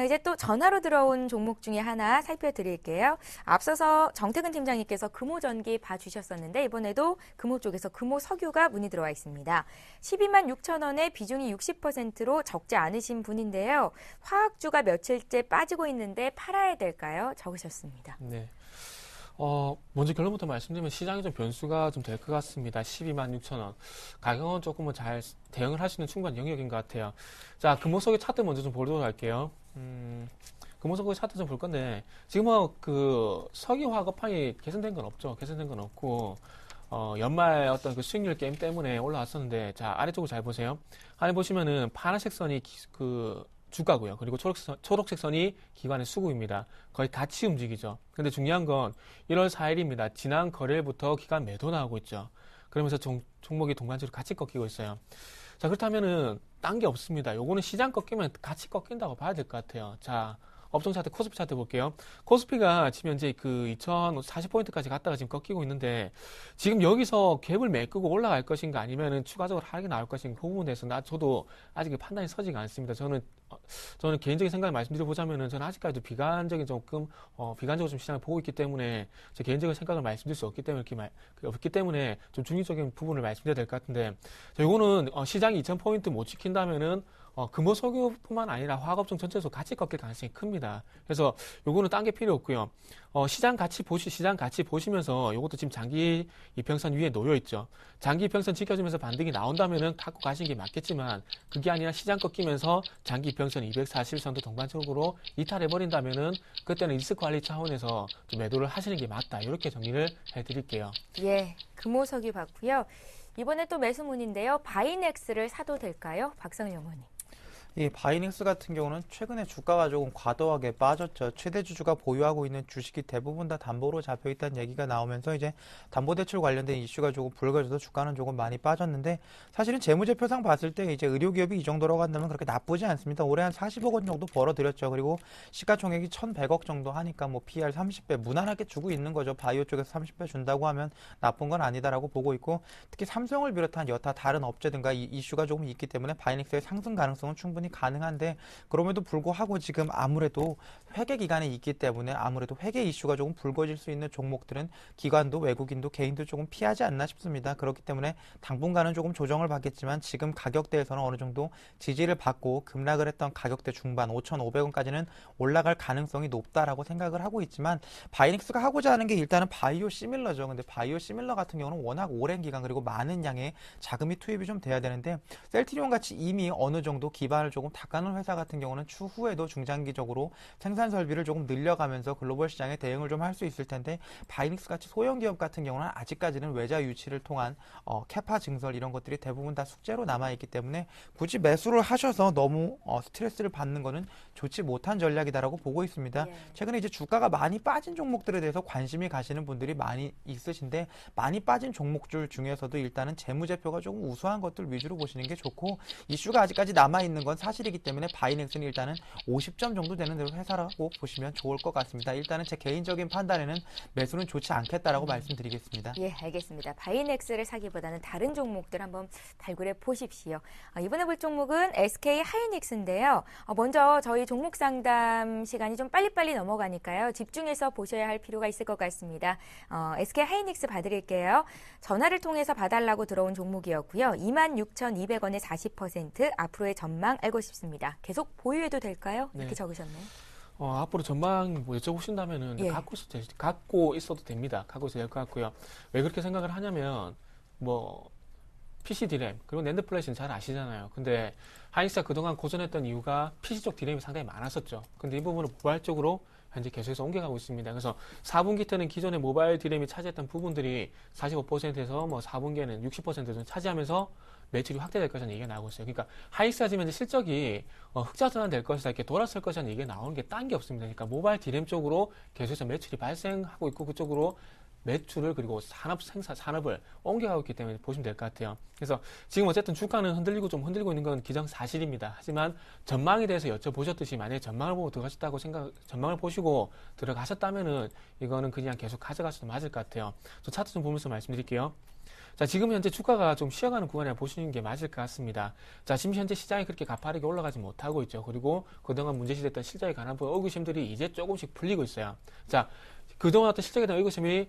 이제 또 전화로 들어온 종목 중에 하나 살펴드릴게요. 앞서서 정태근 팀장님께서 금호전기 봐주셨었는데 이번에도 금호 쪽에서 금호석유가 문의 들어와 있습니다. 126,000원에 비중이 60%로 적지 않으신 분인데요. 화학주가 며칠째 빠지고 있는데 팔아야 될까요? 적으셨습니다. 네. 먼저 결론부터 말씀드리면 시장이 좀 변수가 좀 될 것 같습니다. 126,000원. 가격은 조금은 잘 대응을 할 수 있는 충분한 영역인 것 같아요. 자, 금호석의 차트 먼저 좀 보도록 할게요. 금호석의 차트 좀 볼 건데, 지금 석유 화학업황이 개선된 건 없죠. 개선된 건 없고, 연말 어떤 그 수익률 게임 때문에 올라왔었는데, 자, 아래쪽을 잘 보세요. 안에 보시면은 파란색 선이 주가고요. 그리고 초록색 선이 기관의 수급입니다. 거의 같이 움직이죠. 근데 중요한 건 1월 4일입니다. 지난 거래일부터 기관 매도 나오고 있죠. 그러면서 종목이 동반적으로 같이 꺾이고 있어요. 자, 그렇다면은 딴 게 없습니다. 요거는 시장 꺾이면 같이 꺾인다고 봐야 될 것 같아요. 자, 업종 차트, 코스피 차트 볼게요. 코스피가 지금 현재 2040포인트까지 갔다가 지금 꺾이고 있는데, 지금 여기서 갭을 메꾸고 올라갈 것인가 아니면은 추가적으로 하락이 나올 것인가, 그 부분에 대해서 저도 아직 판단이 서지가 않습니다. 저는 개인적인 생각을 말씀드려보자면은, 저는 아직까지도 비관적으로 좀 시장을 보고 있기 때문에, 제 개인적인 생각을 말씀드릴 수 없기 때문에, 좀 중립적인 부분을 말씀드려야 될 것 같은데, 자, 요거는, 시장이 2000포인트 못 지킨다면은, 금호석유뿐만 아니라 화학업종 전체에서 같이 꺾일 가능성이 큽니다. 그래서 요거는 딴 게 필요 없고요. 시장 가치 보시면서 요것도 지금 장기 이평선 위에 놓여 있죠. 장기 이평선 지켜주면서 반등이 나온다면은 갖고 가시는 게 맞겠지만, 그게 아니라 시장 꺾이면서 장기 이평선 240선도 동반적으로 이탈해버린다면은 그때는 리스크 관리 차원에서 좀 매도를 하시는 게 맞다. 이렇게 정리를 해드릴게요. 예, 금호석유 봤고요. 이번에 또 매수문인데요. 바이넥스를 사도 될까요? 박성영 의원님. 이 바이닉스 같은 경우는 최근에 주가가 조금 과도하게 빠졌죠. 최대 주주가 보유하고 있는 주식이 대부분 다 담보로 잡혀 있다는 얘기가 나오면서 이제 담보대출 관련된 이슈가 조금 불거져서 주가는 조금 많이 빠졌는데, 사실은 재무제표상 봤을 때 이제 의료기업이 이 정도라고 한다면 그렇게 나쁘지 않습니다. 올해 한 40억 원 정도 벌어들였죠. 그리고 시가총액이 1,100억 정도 하니까 뭐 PR 30배 무난하게 주고 있는 거죠. 바이오 쪽에서 30배 준다고 하면 나쁜 건 아니다라고 보고 있고, 특히 삼성을 비롯한 여타 다른 업체든가 이 이슈가 조금 있기 때문에 바이닉스의 상승 가능성은 충분히 가능한데, 그럼에도 불구하고 지금 아무래도 회계 기간이 있기 때문에 아무래도 회계 이슈가 조금 불거질 수 있는 종목들은 기관도 외국인도 개인도 조금 피하지 않나 싶습니다. 그렇기 때문에 당분간은 조금 조정을 받겠지만, 지금 가격대에서는 어느 정도 지지를 받고 급락을 했던 가격대 중반 5,500원까지는 올라갈 가능성이 높다라고 생각을 하고 있지만, 바이닉스가 하고자 하는 게 일단은 바이오 시밀러죠. 근데 바이오 시밀러 같은 경우는 워낙 오랜 기간 그리고 많은 양의 자금이 투입이 좀 돼야 되는데, 셀트리온 같이 이미 어느 정도 기반을 조금 닦아놓은 회사 같은 경우는 추후에도 중장기적으로 생산 설비를 조금 늘려가면서 글로벌 시장에 대응을 좀 할 수 있을 텐데, 바이닉스 같이 소형 기업 같은 경우는 아직까지는 외자 유치를 통한 캐파 증설 이런 것들이 대부분 다 숙제로 남아있기 때문에 굳이 매수를 하셔서 너무 스트레스를 받는 거는 좋지 못한 전략이다라고 보고 있습니다. 예. 최근에 이제 주가가 많이 빠진 종목들에 대해서 관심이 가시는 분들이 많이 있으신데, 많이 빠진 종목들 중에서도 일단은 재무제표가 조금 우수한 것들 위주로 보시는 게 좋고, 이슈가 아직까지 남아있는 건 사실이기 때문에 바이넥스는 일단은 50점 정도 되는 회사라고 보시면 좋을 것 같습니다. 일단은 제 개인적인 판단에는 매수는 좋지 않겠다라고 말씀드리겠습니다. 예, 알겠습니다. 바이넥스를 사기보다는 다른 종목들 한번 발굴해 보십시오. 이번에 볼 종목은 SK 하이닉스인데요. 먼저 저희 종목 상담 시간이 좀 빨리빨리 넘어가니까요. 집중해서 보셔야 할 필요가 있을 것 같습니다. SK 하이닉스 봐드릴게요. 전화를 통해서 봐달라고 들어온 종목이었고요. 26,200원에 40%, 앞으로의 전망 알고 싶습니다. 계속 보유해도 될까요? 이렇게 네. 적으셨네요. 앞으로 전망 뭐 여쭤보신다면은 예. 갖고 있어도 됩니다. 갖고 있어도 될 것 같고요. 왜 그렇게 생각을 하냐면, PC 디램, 그리고 낸드 플래시는 잘 아시잖아요. 근데 하이닉스가 그동안 고전했던 이유가 PC 쪽 디램이 상당히 많았었죠. 근데 이 부분을 모바일 쪽으로 현재 계속해서 옮겨가고 있습니다. 그래서 4분기 때는 기존의 모바일 디램이 차지했던 부분들이 45%에서 4분기에는 60% 정도 차지하면서 매출이 확대될 것이라는 얘기가 나오고 있어요. 그러니까 하이닉스가 지금 실적이 흑자전환 될 것이다, 이렇게 돌아설 것이라는 얘기가 나오는 게 딴 게 없습니다. 그러니까 모바일 디램 쪽으로 계속해서 매출이 발생하고 있고, 그쪽으로 매출을 그리고 산업을 옮겨가고 있기 때문에 보시면 될 것 같아요. 그래서 지금 어쨌든 주가는 흔들리고 있는 건 기정사실입니다. 하지만 전망에 대해서 여쭤보셨듯이, 만약에 전망을 보고 들어가셨다고 전망을 보시고 들어가셨다면은 이거는 그냥 계속 가져가셔도 맞을 것 같아요. 저 차트 좀 보면서 말씀드릴게요. 자, 지금 현재 주가가 좀 쉬어가는 구간이라 보시는 게 맞을 것 같습니다. 자, 지금 현재 시장이 그렇게 가파르게 올라가지 못하고 있죠. 그리고 그동안 문제시됐던 실적에 관한 의구심들이 이제 조금씩 풀리고 있어요. 자, 그동안 어떤 실적에 대한 의구심이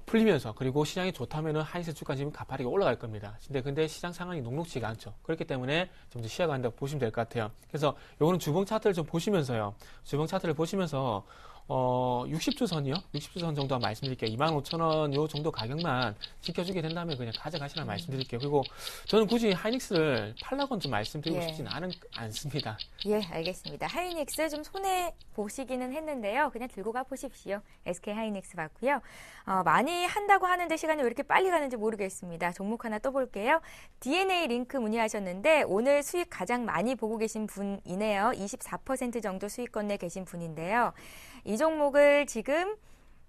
풀리면서 그리고 시장이 좋다면은 하이닉스 주가 지금 가파르게 올라갈 겁니다. 근데 시장 상황이 녹록지가 않죠. 그렇기 때문에 좀 더 시야가 안다고 보시면 될 것 같아요. 그래서 요거는 주봉 차트를 좀 보시면서요. 주봉 차트를 보시면서 60주선이요? 60주선 정도 한번 말씀드릴게요. 25,000원 요 정도 가격만 지켜주게 된다면 그냥 가져가시라 말씀드릴게요. 그리고 저는 굳이 하이닉스를 팔라고는 좀 말씀드리고 싶지는 않습니다. 예, 알겠습니다. 하이닉스 좀 손해 보시기는 했는데요. 그냥 들고 가 보십시오. SK 하이닉스 봤고요. 많이 한다고 하는데 시간이 왜 이렇게 빨리 가는지 모르겠습니다. 종목 하나 또 볼게요. DNA 링크 문의하셨는데 오늘 수익 가장 많이 보고 계신 분이네요. 24% 정도 수익권 내 계신 분인데요. 이 종목을 지금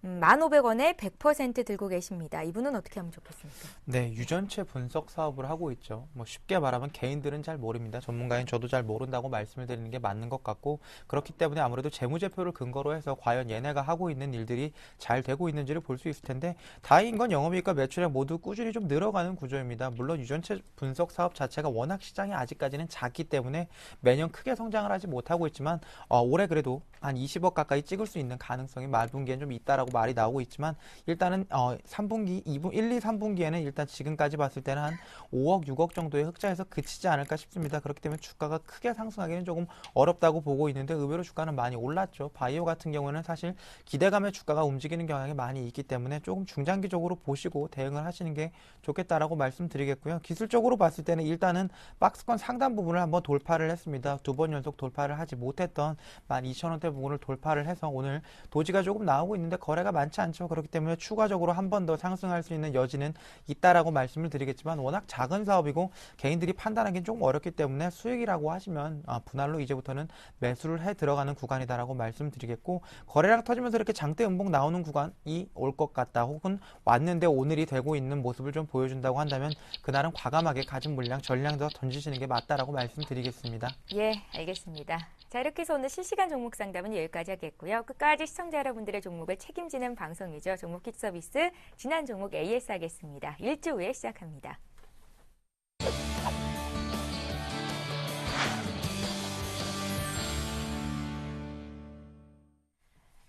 1,500원에 100% 들고 계십니다. 이분은 어떻게 하면 좋겠습니까? 네, 유전체 분석 사업을 하고 있죠. 뭐 쉽게 말하면 개인들은 잘 모릅니다. 전문가인 저도 잘 모른다고 말씀을 드리는 게 맞는 것 같고, 그렇기 때문에 아무래도 재무제표를 근거로 해서 과연 얘네가 하고 있는 일들이 잘 되고 있는지를 볼 수 있을 텐데, 다행인 건 영업이익과 매출액 모두 꾸준히 좀 늘어가는 구조입니다. 물론 유전체 분석 사업 자체가 워낙 시장이 아직까지는 작기 때문에 매년 크게 성장을 하지 못하고 있지만 올해 그래도 한 20억 가까이 찍을 수 있는 가능성이 말분기엔 좀 있다라고 말이 나오고 있지만, 일단은 3분기, 1, 2, 3분기에는 일단 지금까지 봤을 때는 한 5억, 6억 정도의 흑자에서 그치지 않을까 싶습니다. 그렇기 때문에 주가가 크게 상승하기는 조금 어렵다고 보고 있는데, 의외로 주가는 많이 올랐죠. 바이오 같은 경우는 사실 기대감에 주가가 움직이는 경향이 많이 있기 때문에 조금 중장기적으로 보시고 대응을 하시는 게 좋겠다라고 말씀드리겠고요. 기술적으로 봤을 때는 일단은 박스권 상단 부분을 한번 돌파를 했습니다. 2번 연속 돌파를 하지 못했던 12,000원대 부분을 돌파를 해서 오늘 도지가 조금 나오고 있는데 거래가 많지 않죠. 그렇기 때문에 추가적으로 한 번 더 상승할 수 있는 여지는 있다라고 말씀을 드리겠지만, 워낙 작은 사업이고 개인들이 판단하기는 조금 어렵기 때문에 수익이라고 하시면 분할로 이제부터는 매수를 해 들어가는 구간이다라고 말씀드리겠고, 거래량 터지면서 이렇게 장대 음봉 나오는 구간이 올 것 같다, 혹은 왔는데 오늘이 되고 있는 모습을 좀 보여준다고 한다면 그날은 과감하게 가진 물량, 전량 더 던지시는 게 맞다라고 말씀드리겠습니다. 예, 알겠습니다. 자, 이렇게 해서 오늘 실시간 종목 상담은 여기까지 하겠고요. 끝까지 시청자 여러분들의 종목을 책임지는 방송이죠. 종목 킥 서비스 지난 종목 AS 하겠습니다. 1주 후에 시작합니다.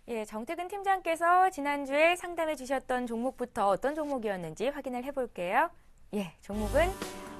예, 정태근 팀장께서 지난주에 상담해 주셨던 종목부터 어떤 종목이었는지 확인을 해볼게요. 예, 종목은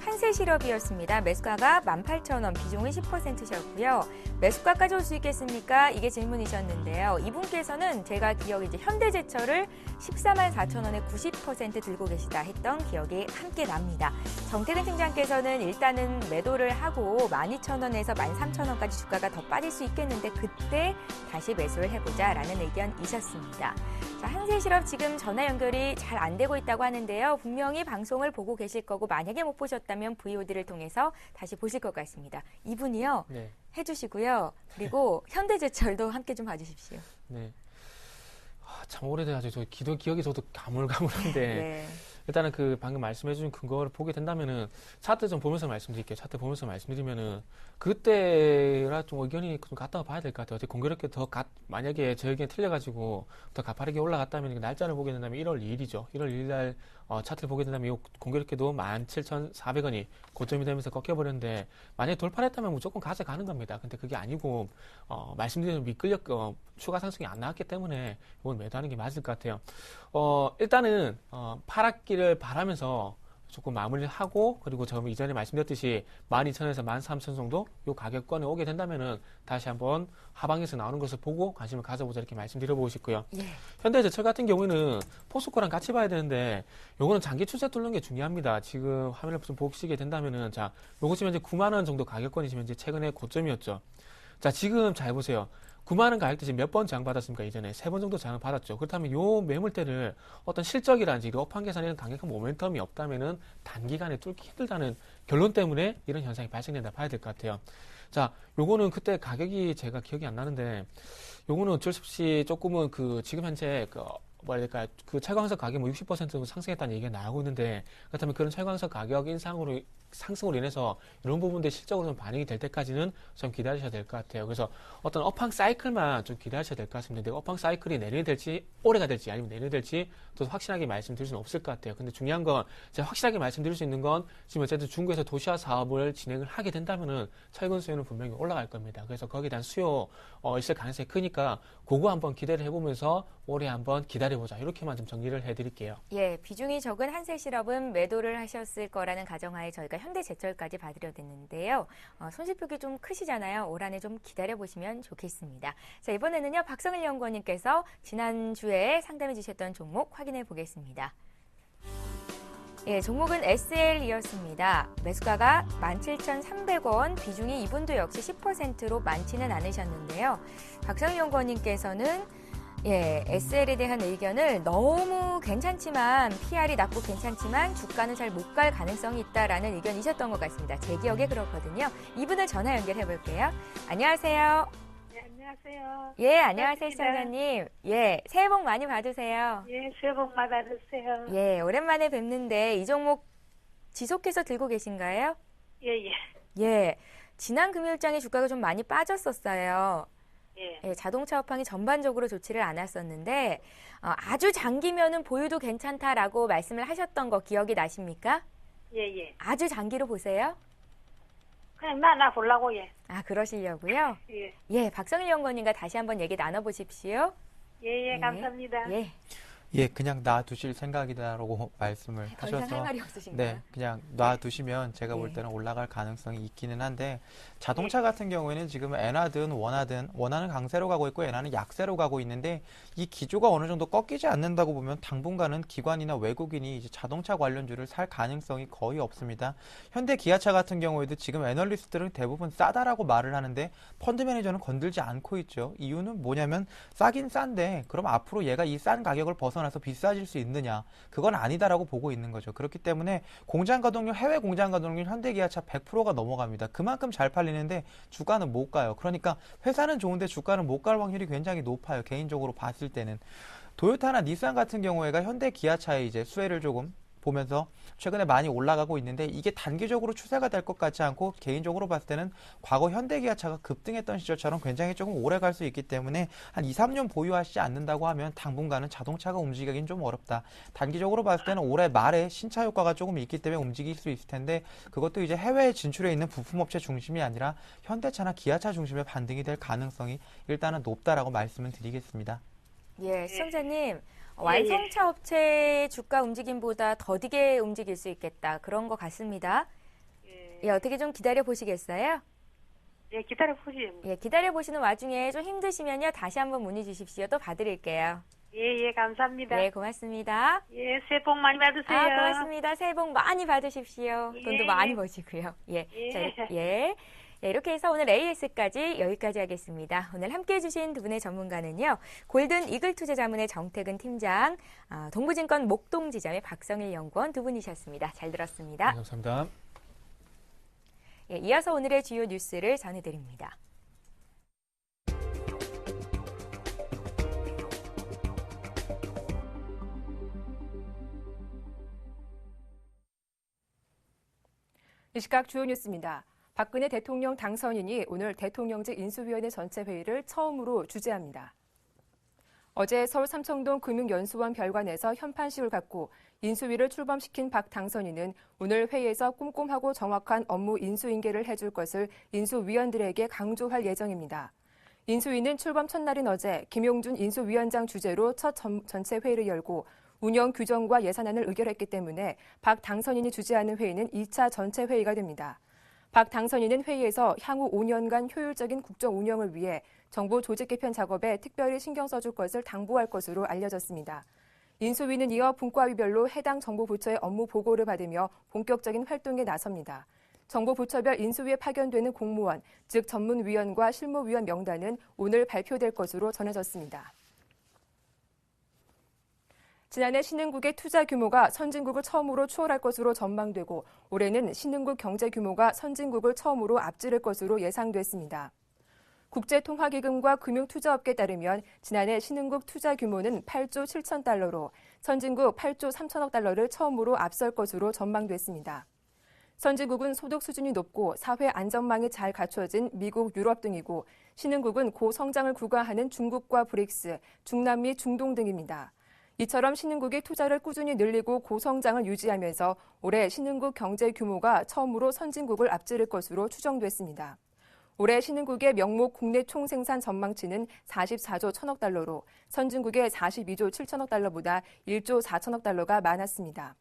한세실업이었습니다. 매수가가 18,000원, 비중은 10%셨고요. 매수가까지 올 수 있겠습니까? 이게 질문이셨는데요. 이분께서는 제가 기억이 이제 현대제철을 144,000원에 90% 들고 계시다 했던 기억이 함께 납니다. 정태근 팀장께서는 일단은 매도를 하고 12,000원에서 13,000원까지 주가가 더 빠질 수 있겠는데 그때 다시 매수를 해보자라는 의견이셨습니다. 자, 한세실업 지금 전화 연결이 잘 안 되고 있다고 하는데요. 분명히 방송을 보고 계실 거고 만약에 못 보셨다면 VOD를 통해서 다시 보실 것 같습니다. 이분이요. 네. 해주시고요. 그리고 현대제철도 함께 좀 봐주십시오. 네. 참 오래돼가지고 기억이 저도 가물가물한데 네. 일단은 그 방금 말씀해주신 근거를 보게 된다면은 차트 좀 보면서 말씀드릴게요. 차트 보면서 말씀드리면은 그때랑 좀 의견이 좀 갔다가 봐야 될 것 같아요. 어떻게 공교롭게 만약에 제 의견이 틀려가지고 더 가파르게 올라갔다면 그 날짜를 보게 된다면 1월 2일이죠. 1월 2일 날 차트를 보게 된다면 공교롭게도 17,400원이 고점이 되면서 꺾여버렸는데 만약에 돌파를 했다면 무조건 가져가는 겁니다. 근데 그게 아니고 말씀드린 미끌려 추가 상승이 안 나왔기 때문에 이건 매도하는 게 맞을 것 같아요. 일단은 파랗기를 바라면서 조금 마무리를 하고, 그리고 저 이전에 말씀드렸듯이 12,000원에서 13,000원 정도 요 가격권에 오게 된다면은 다시 한번 하방에서 나오는 것을 보고 관심을 가져보자 이렇게 말씀드려보고 싶고요. 예. 현대제철 같은 경우에는 포스코랑 같이 봐야 되는데 요거는 장기 추세 뚫는 게 중요합니다. 지금 화면을 좀 보시게 된다면은 자, 요거 지금 이제 9만 원 정도 가격권이 지금 이제 최근에 고점이었죠. 자, 지금 잘 보세요. 9만 원 가격대 지금 몇 번 저항받았습니까? 이전에 3번 정도 저항받았죠. 그렇다면 요 매물대를 어떤 실적이라든지 업황 개선이나 강력한 모멘텀이 없다면은 단기간에 뚫기 힘들다는 결론 때문에 이런 현상이 발생된다 봐야 될 것 같아요. 자, 요거는 그때 가격이 제가 기억이 안 나는데 요거는 어쩔 수 없이 조금은 지금 현재 뭐라 해야 될까, 철강석 가격 60% 정도 상승했다는 얘기가 나오고 있는데, 그렇다면 그런 철강석 가격 상승으로 인해서 이런 부분들이 실적으로 좀 반영이 될 때까지는 좀 기다리셔야 될 것 같아요. 그래서 어떤 업황 사이클만 좀 기다리셔야 될 것 같습니다. 업황 사이클이 내년이 될지 올해가 될지 아니면 내년이 될지 또 확실하게 말씀드릴 수는 없을 것 같아요. 근데 중요한 건 제가 확실하게 말씀드릴 수 있는 건 지금 어쨌든 중국에서 도시화 사업을 진행을 하게 된다면은 철근 수요는 분명히 올라갈 겁니다. 그래서 거기에 대한 수요 있을 가능성이 크니까 그거 한번 기대를 해보면서 올해 한번 기다려 기다려보자. 이렇게만 좀 정리를 해드릴게요. 예, 비중이 적은 한세실업은 매도를 하셨을 거라는 가정하에 저희가 현대제철까지 봐드렸는데요. 손실폭이 좀 크시잖아요. 올 한해 좀 기다려보시면 좋겠습니다. 자, 이번에는요, 박성일 연구원님께서 지난주에 상담해 주셨던 종목 확인해 보겠습니다. 예, 종목은 SL이었습니다. 매수가가 17,300원, 비중이 이분도 역시 10%로 많지는 않으셨는데요. 박성일 연구원님께서는 SL에 대한 의견을 너무 괜찮지만 PR이 낮고 괜찮지만 주가는 잘 못 갈 가능성이 있다라는 의견이셨던 것 같습니다. 제 기억에 그렇거든요. 이분을 전화 연결해 볼게요. 안녕하세요. 네, 안녕하세요. 예, 안녕하세요, 반갑습니다. 시청자님. 예, 새해 복 많이 받으세요. 예, 새해 복 많이 받으세요. 예, 오랜만에 뵙는데 이 종목 지속해서 들고 계신가요? 예, 예. 예, 지난 금요일장에 주가가 좀 많이 빠졌었어요. 예. 예, 자동차 업황이 전반적으로 좋지를 않았었는데 아주 장기면은 보유도 괜찮다라고 말씀을 하셨던 거 기억이 나십니까? 예, 예. 아주 장기로 보세요? 그냥 나 보려고, 예. 아, 그러시려고요? 예. 예, 박성일 연구원님과 다시 한번 얘기 나눠보십시오. 예, 네. 감사합니다. 예, 예, 그냥 놔두실 생각이다라고 말씀을 더 이상 할 하셔서 말이 없으신가요? 네, 그냥 놔두시면 제가 볼 예. 때는 올라갈 가능성이 있기는 한데 자동차 같은 경우에는 지금 엔화든 원화는 강세로 가고 있고 엔화는 약세로 가고 있는데 이 기조가 어느 정도 꺾이지 않는다고 보면 당분간은 기관이나 외국인이 이제 자동차 관련주를 살 가능성이 거의 없습니다. 현대 기아차 같은 경우에도 지금 애널리스트들은 대부분 싸다라고 말을 하는데 펀드 매니저는 건들지 않고 있죠. 이유는 뭐냐면 싸긴 싼데 그럼 앞으로 얘가 이 싼 가격을 벗어나서 비싸질 수 있느냐? 그건 아니다라고 보고 있는 거죠. 그렇기 때문에 공장 가동률, 해외 공장 가동률 현대기아차 100%가 넘어갑니다. 그만큼 잘 팔리는데 주가는 못 가요. 그러니까 회사는 좋은데 주가는 못 갈 확률이 굉장히 높아요. 개인적으로 봤을 때는. 도요타나 닛산 같은 경우에가 현대기아차의 이제 수혜를 조금 보면서 최근에 많이 올라가고 있는데 이게 단기적으로 추세가 될 것 같지 않고 개인적으로 봤을 때는 과거 현대기아차가 급등했던 시절처럼 굉장히 조금 오래 갈 수 있기 때문에 한 2, 3년 보유하시지 않는다고 하면 당분간은 자동차가 움직이긴 좀 어렵다. 단기적으로 봤을 때는 올해 말에 신차 효과가 조금 있기 때문에 움직일 수 있을 텐데 그것도 이제 해외에 진출해 있는 부품업체 중심이 아니라 현대차나 기아차 중심의 반등이 될 가능성이 일단은 높다라고 말씀을 드리겠습니다. 예, 시청자님. 완성차 업체 주가 움직임보다 더디게 움직일 수 있겠다. 그런 것 같습니다. 예, 어떻게 좀 기다려 보시겠어요? 예, 기다려보지. 예, 기다려 보시는 와중에 좀 힘드시면요. 다시 한번 문의 주십시오. 또 봐드릴게요. 예, 예, 감사합니다. 네, 고맙습니다. 예, 새해 복 많이 받으세요. 아, 고맙습니다. 새해 복 많이 받으십시오. 예, 돈도 예. 많이 버시고요. 예. 예. 자, 예. 네, 이렇게 해서 오늘 AS까지 여기까지 하겠습니다. 오늘 함께 해주신 두 분의 전문가는요. 골든 이글 투자자문의 정태근 팀장, 동부증권 목동지점의 박성일 연구원 두 분이셨습니다. 잘 들었습니다. 네, 감사합니다. 예, 이어서 오늘의 주요 뉴스를 전해드립니다. 이 시각 주요 뉴스입니다. 박근혜 대통령 당선인이 오늘 대통령직 인수위원회 전체 회의를 처음으로 주재합니다. 어제 서울 삼청동 금융연수원 별관에서 현판식을 갖고 인수위를 출범시킨 박 당선인은 오늘 회의에서 꼼꼼하고 정확한 업무 인수인계를 해줄 것을 인수위원들에게 강조할 예정입니다. 인수위는 출범 첫날인 어제 김용준 인수위원장 주재로 첫 전체 회의를 열고 운영 규정과 예산안을 의결했기 때문에 박 당선인이 주재하는 회의는 2차 전체 회의가 됩니다. 박 당선인은 회의에서 향후 5년간 효율적인 국정 운영을 위해 정부 조직 개편 작업에 특별히 신경 써줄 것을 당부할 것으로 알려졌습니다. 인수위는 이어 분과위별로 해당 정부 부처의 업무 보고를 받으며 본격적인 활동에 나섭니다. 정부 부처별 인수위에 파견되는 공무원, 즉 전문위원과 실무위원 명단은 오늘 발표될 것으로 전해졌습니다. 지난해 신흥국의 투자 규모가 선진국을 처음으로 추월할 것으로 전망되고 올해는 신흥국 경제 규모가 선진국을 처음으로 앞지를 것으로 예상됐습니다. 국제통화기금과 금융투자업계에 따르면 지난해 신흥국 투자 규모는 8조 7천 달러로 선진국 8조 3천억 달러를 처음으로 앞설 것으로 전망됐습니다. 선진국은 소득 수준이 높고 사회 안전망이 잘 갖춰진 미국, 유럽 등이고 신흥국은 고성장을 구가하는 중국과 브릭스, 중남미, 중동 등입니다. 이처럼 신흥국이 투자를 꾸준히 늘리고 고성장을 유지하면서 올해 신흥국 경제 규모가 처음으로 선진국을 앞지를 것으로 추정됐습니다. 올해 신흥국의 명목 국내 총생산 전망치는 44조 1천억 달러로 선진국의 42조 7천억 달러보다 1조 4천억 달러가 많았습니다.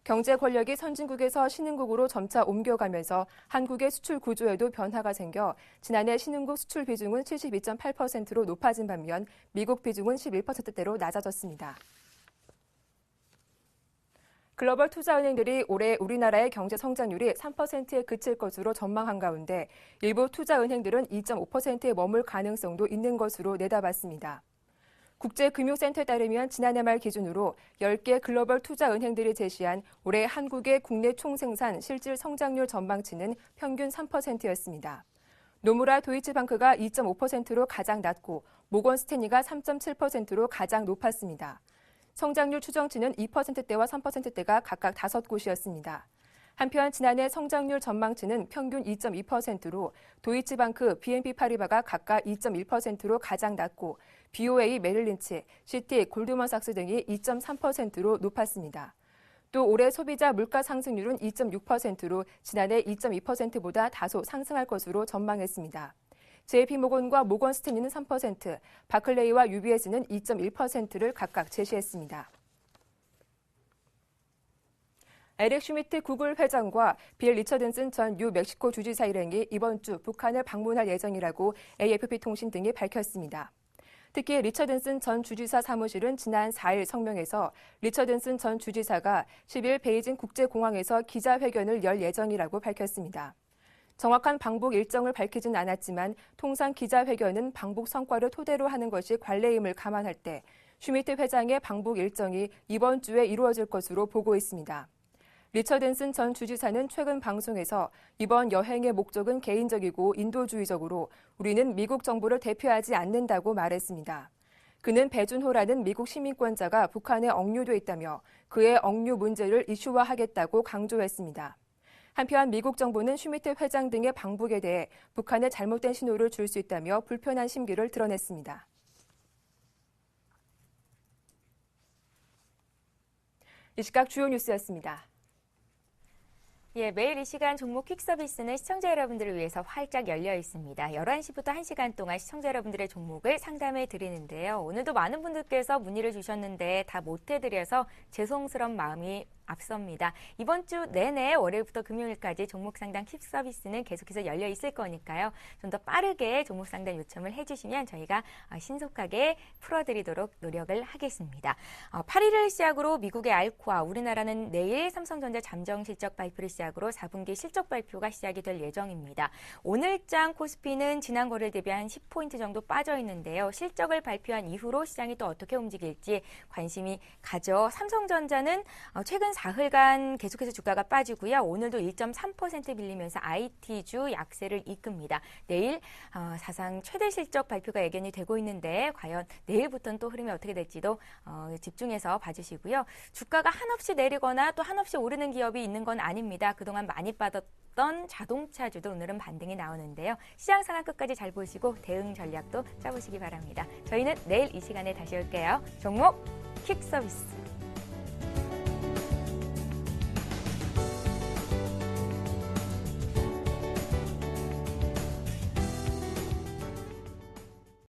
경제 권력이 선진국에서 신흥국으로 점차 옮겨가면서 한국의 수출 구조에도 변화가 생겨 지난해 신흥국 수출 비중은 72.8%로 높아진 반면 미국 비중은 11%대로 낮아졌습니다. 글로벌 투자은행들이 올해 우리나라의 경제 성장률이 3%에 그칠 것으로 전망한 가운데 일부 투자은행들은 2.5%에 머물 가능성도 있는 것으로 내다봤습니다. 국제금융센터에 따르면 지난해 말 기준으로 10개 글로벌 투자은행들이 제시한 올해 한국의 국내 총생산 실질 성장률 전망치는 평균 3%였습니다. 노무라 도이치방크가 2.5%로 가장 낮고 모건스탠리가 3.7%로 가장 높았습니다. 성장률 추정치는 2%대와 3%대가 각각 5곳이었습니다. 한편 지난해 성장률 전망치는 평균 2.2%로 도이치방크, BNP 파리바가 각각 2.1%로 가장 낮고 BOA, 메릴린치, 시티, 골드만삭스 등이 2.3%로 높았습니다. 또 올해 소비자 물가 상승률은 2.6%로 지난해 2.2%보다 다소 상승할 것으로 전망했습니다. JP모건과 모건스탠리는 3%, 바클레이와 UBS는 2.1%를 각각 제시했습니다. 에릭 슈미트 구글 회장과 빌 리처든슨 전 뉴멕시코 주지사 일행이 이번 주 북한을 방문할 예정이라고 AFP 통신 등이 밝혔습니다. 특히 리처든슨 전 주지사 사무실은 지난 4일 성명에서 리처든슨 전 주지사가 10일 베이징 국제공항에서 기자회견을 열 예정이라고 밝혔습니다. 정확한 방북 일정을 밝히진 않았지만 통상 기자회견은 방북 성과를 토대로 하는 것이 관례임을 감안할 때 슈미트 회장의 방북 일정이 이번 주에 이루어질 것으로 보고 있습니다. 리처든슨 전 주지사는 최근 방송에서 이번 여행의 목적은 개인적이고 인도주의적으로 우리는 미국 정부를 대표하지 않는다고 말했습니다. 그는 배준호라는 미국 시민권자가 북한에 억류돼 있다며 그의 억류 문제를 이슈화하겠다고 강조했습니다. 한편 미국 정부는 슈미트 회장 등의 방북에 대해 북한에 잘못된 신호를 줄 수 있다며 불편한 심기를 드러냈습니다. 이 시각 주요 뉴스였습니다. 예, 매일 이 시간 종목 퀵 서비스는 시청자 여러분들을 위해서 활짝 열려 있습니다. 11시부터 1시간 동안 시청자 여러분들의 종목을 상담해 드리는데요. 오늘도 많은 분들께서 문의를 주셨는데 다 못 해드려서 죄송스러운 마음이 앞섭니다. 이번 주 내내 월요일부터 금요일까지 종목 상담 퀵 서비스는 계속해서 열려 있을 거니까요. 좀 더 빠르게 종목 상담 요청을 해주시면 저희가 신속하게 풀어드리도록 노력을 하겠습니다. 8일을 시작으로 미국의 알코아, 우리나라는 내일 삼성전자 잠정 실적 발표를 시작으로 4분기 실적 발표가 시작이 될 예정입니다. 오늘장 코스피는 지난 거래일 대비 한 10포인트 정도 빠져 있는데요. 실적을 발표한 이후로 시장이 또 어떻게 움직일지 관심이 가죠. 삼성전자는 최근 사흘간 계속해서 주가가 빠지고요. 오늘도 1.3% 밀리면서 IT주 약세를 이끕니다. 내일 사상 최대 실적 발표가 예견이 되고 있는데 과연 내일부터는 또 흐름이 어떻게 될지도 집중해서 봐주시고요. 주가가 한없이 내리거나 또 한없이 오르는 기업이 있는 건 아닙니다. 그동안 많이 빠졌던 자동차주도 오늘은 반등이 나오는데요. 시장 상황 끝까지 잘 보시고 대응 전략도 짜보시기 바랍니다. 저희는 내일 이 시간에 다시 올게요. 종목 퀵 서비스.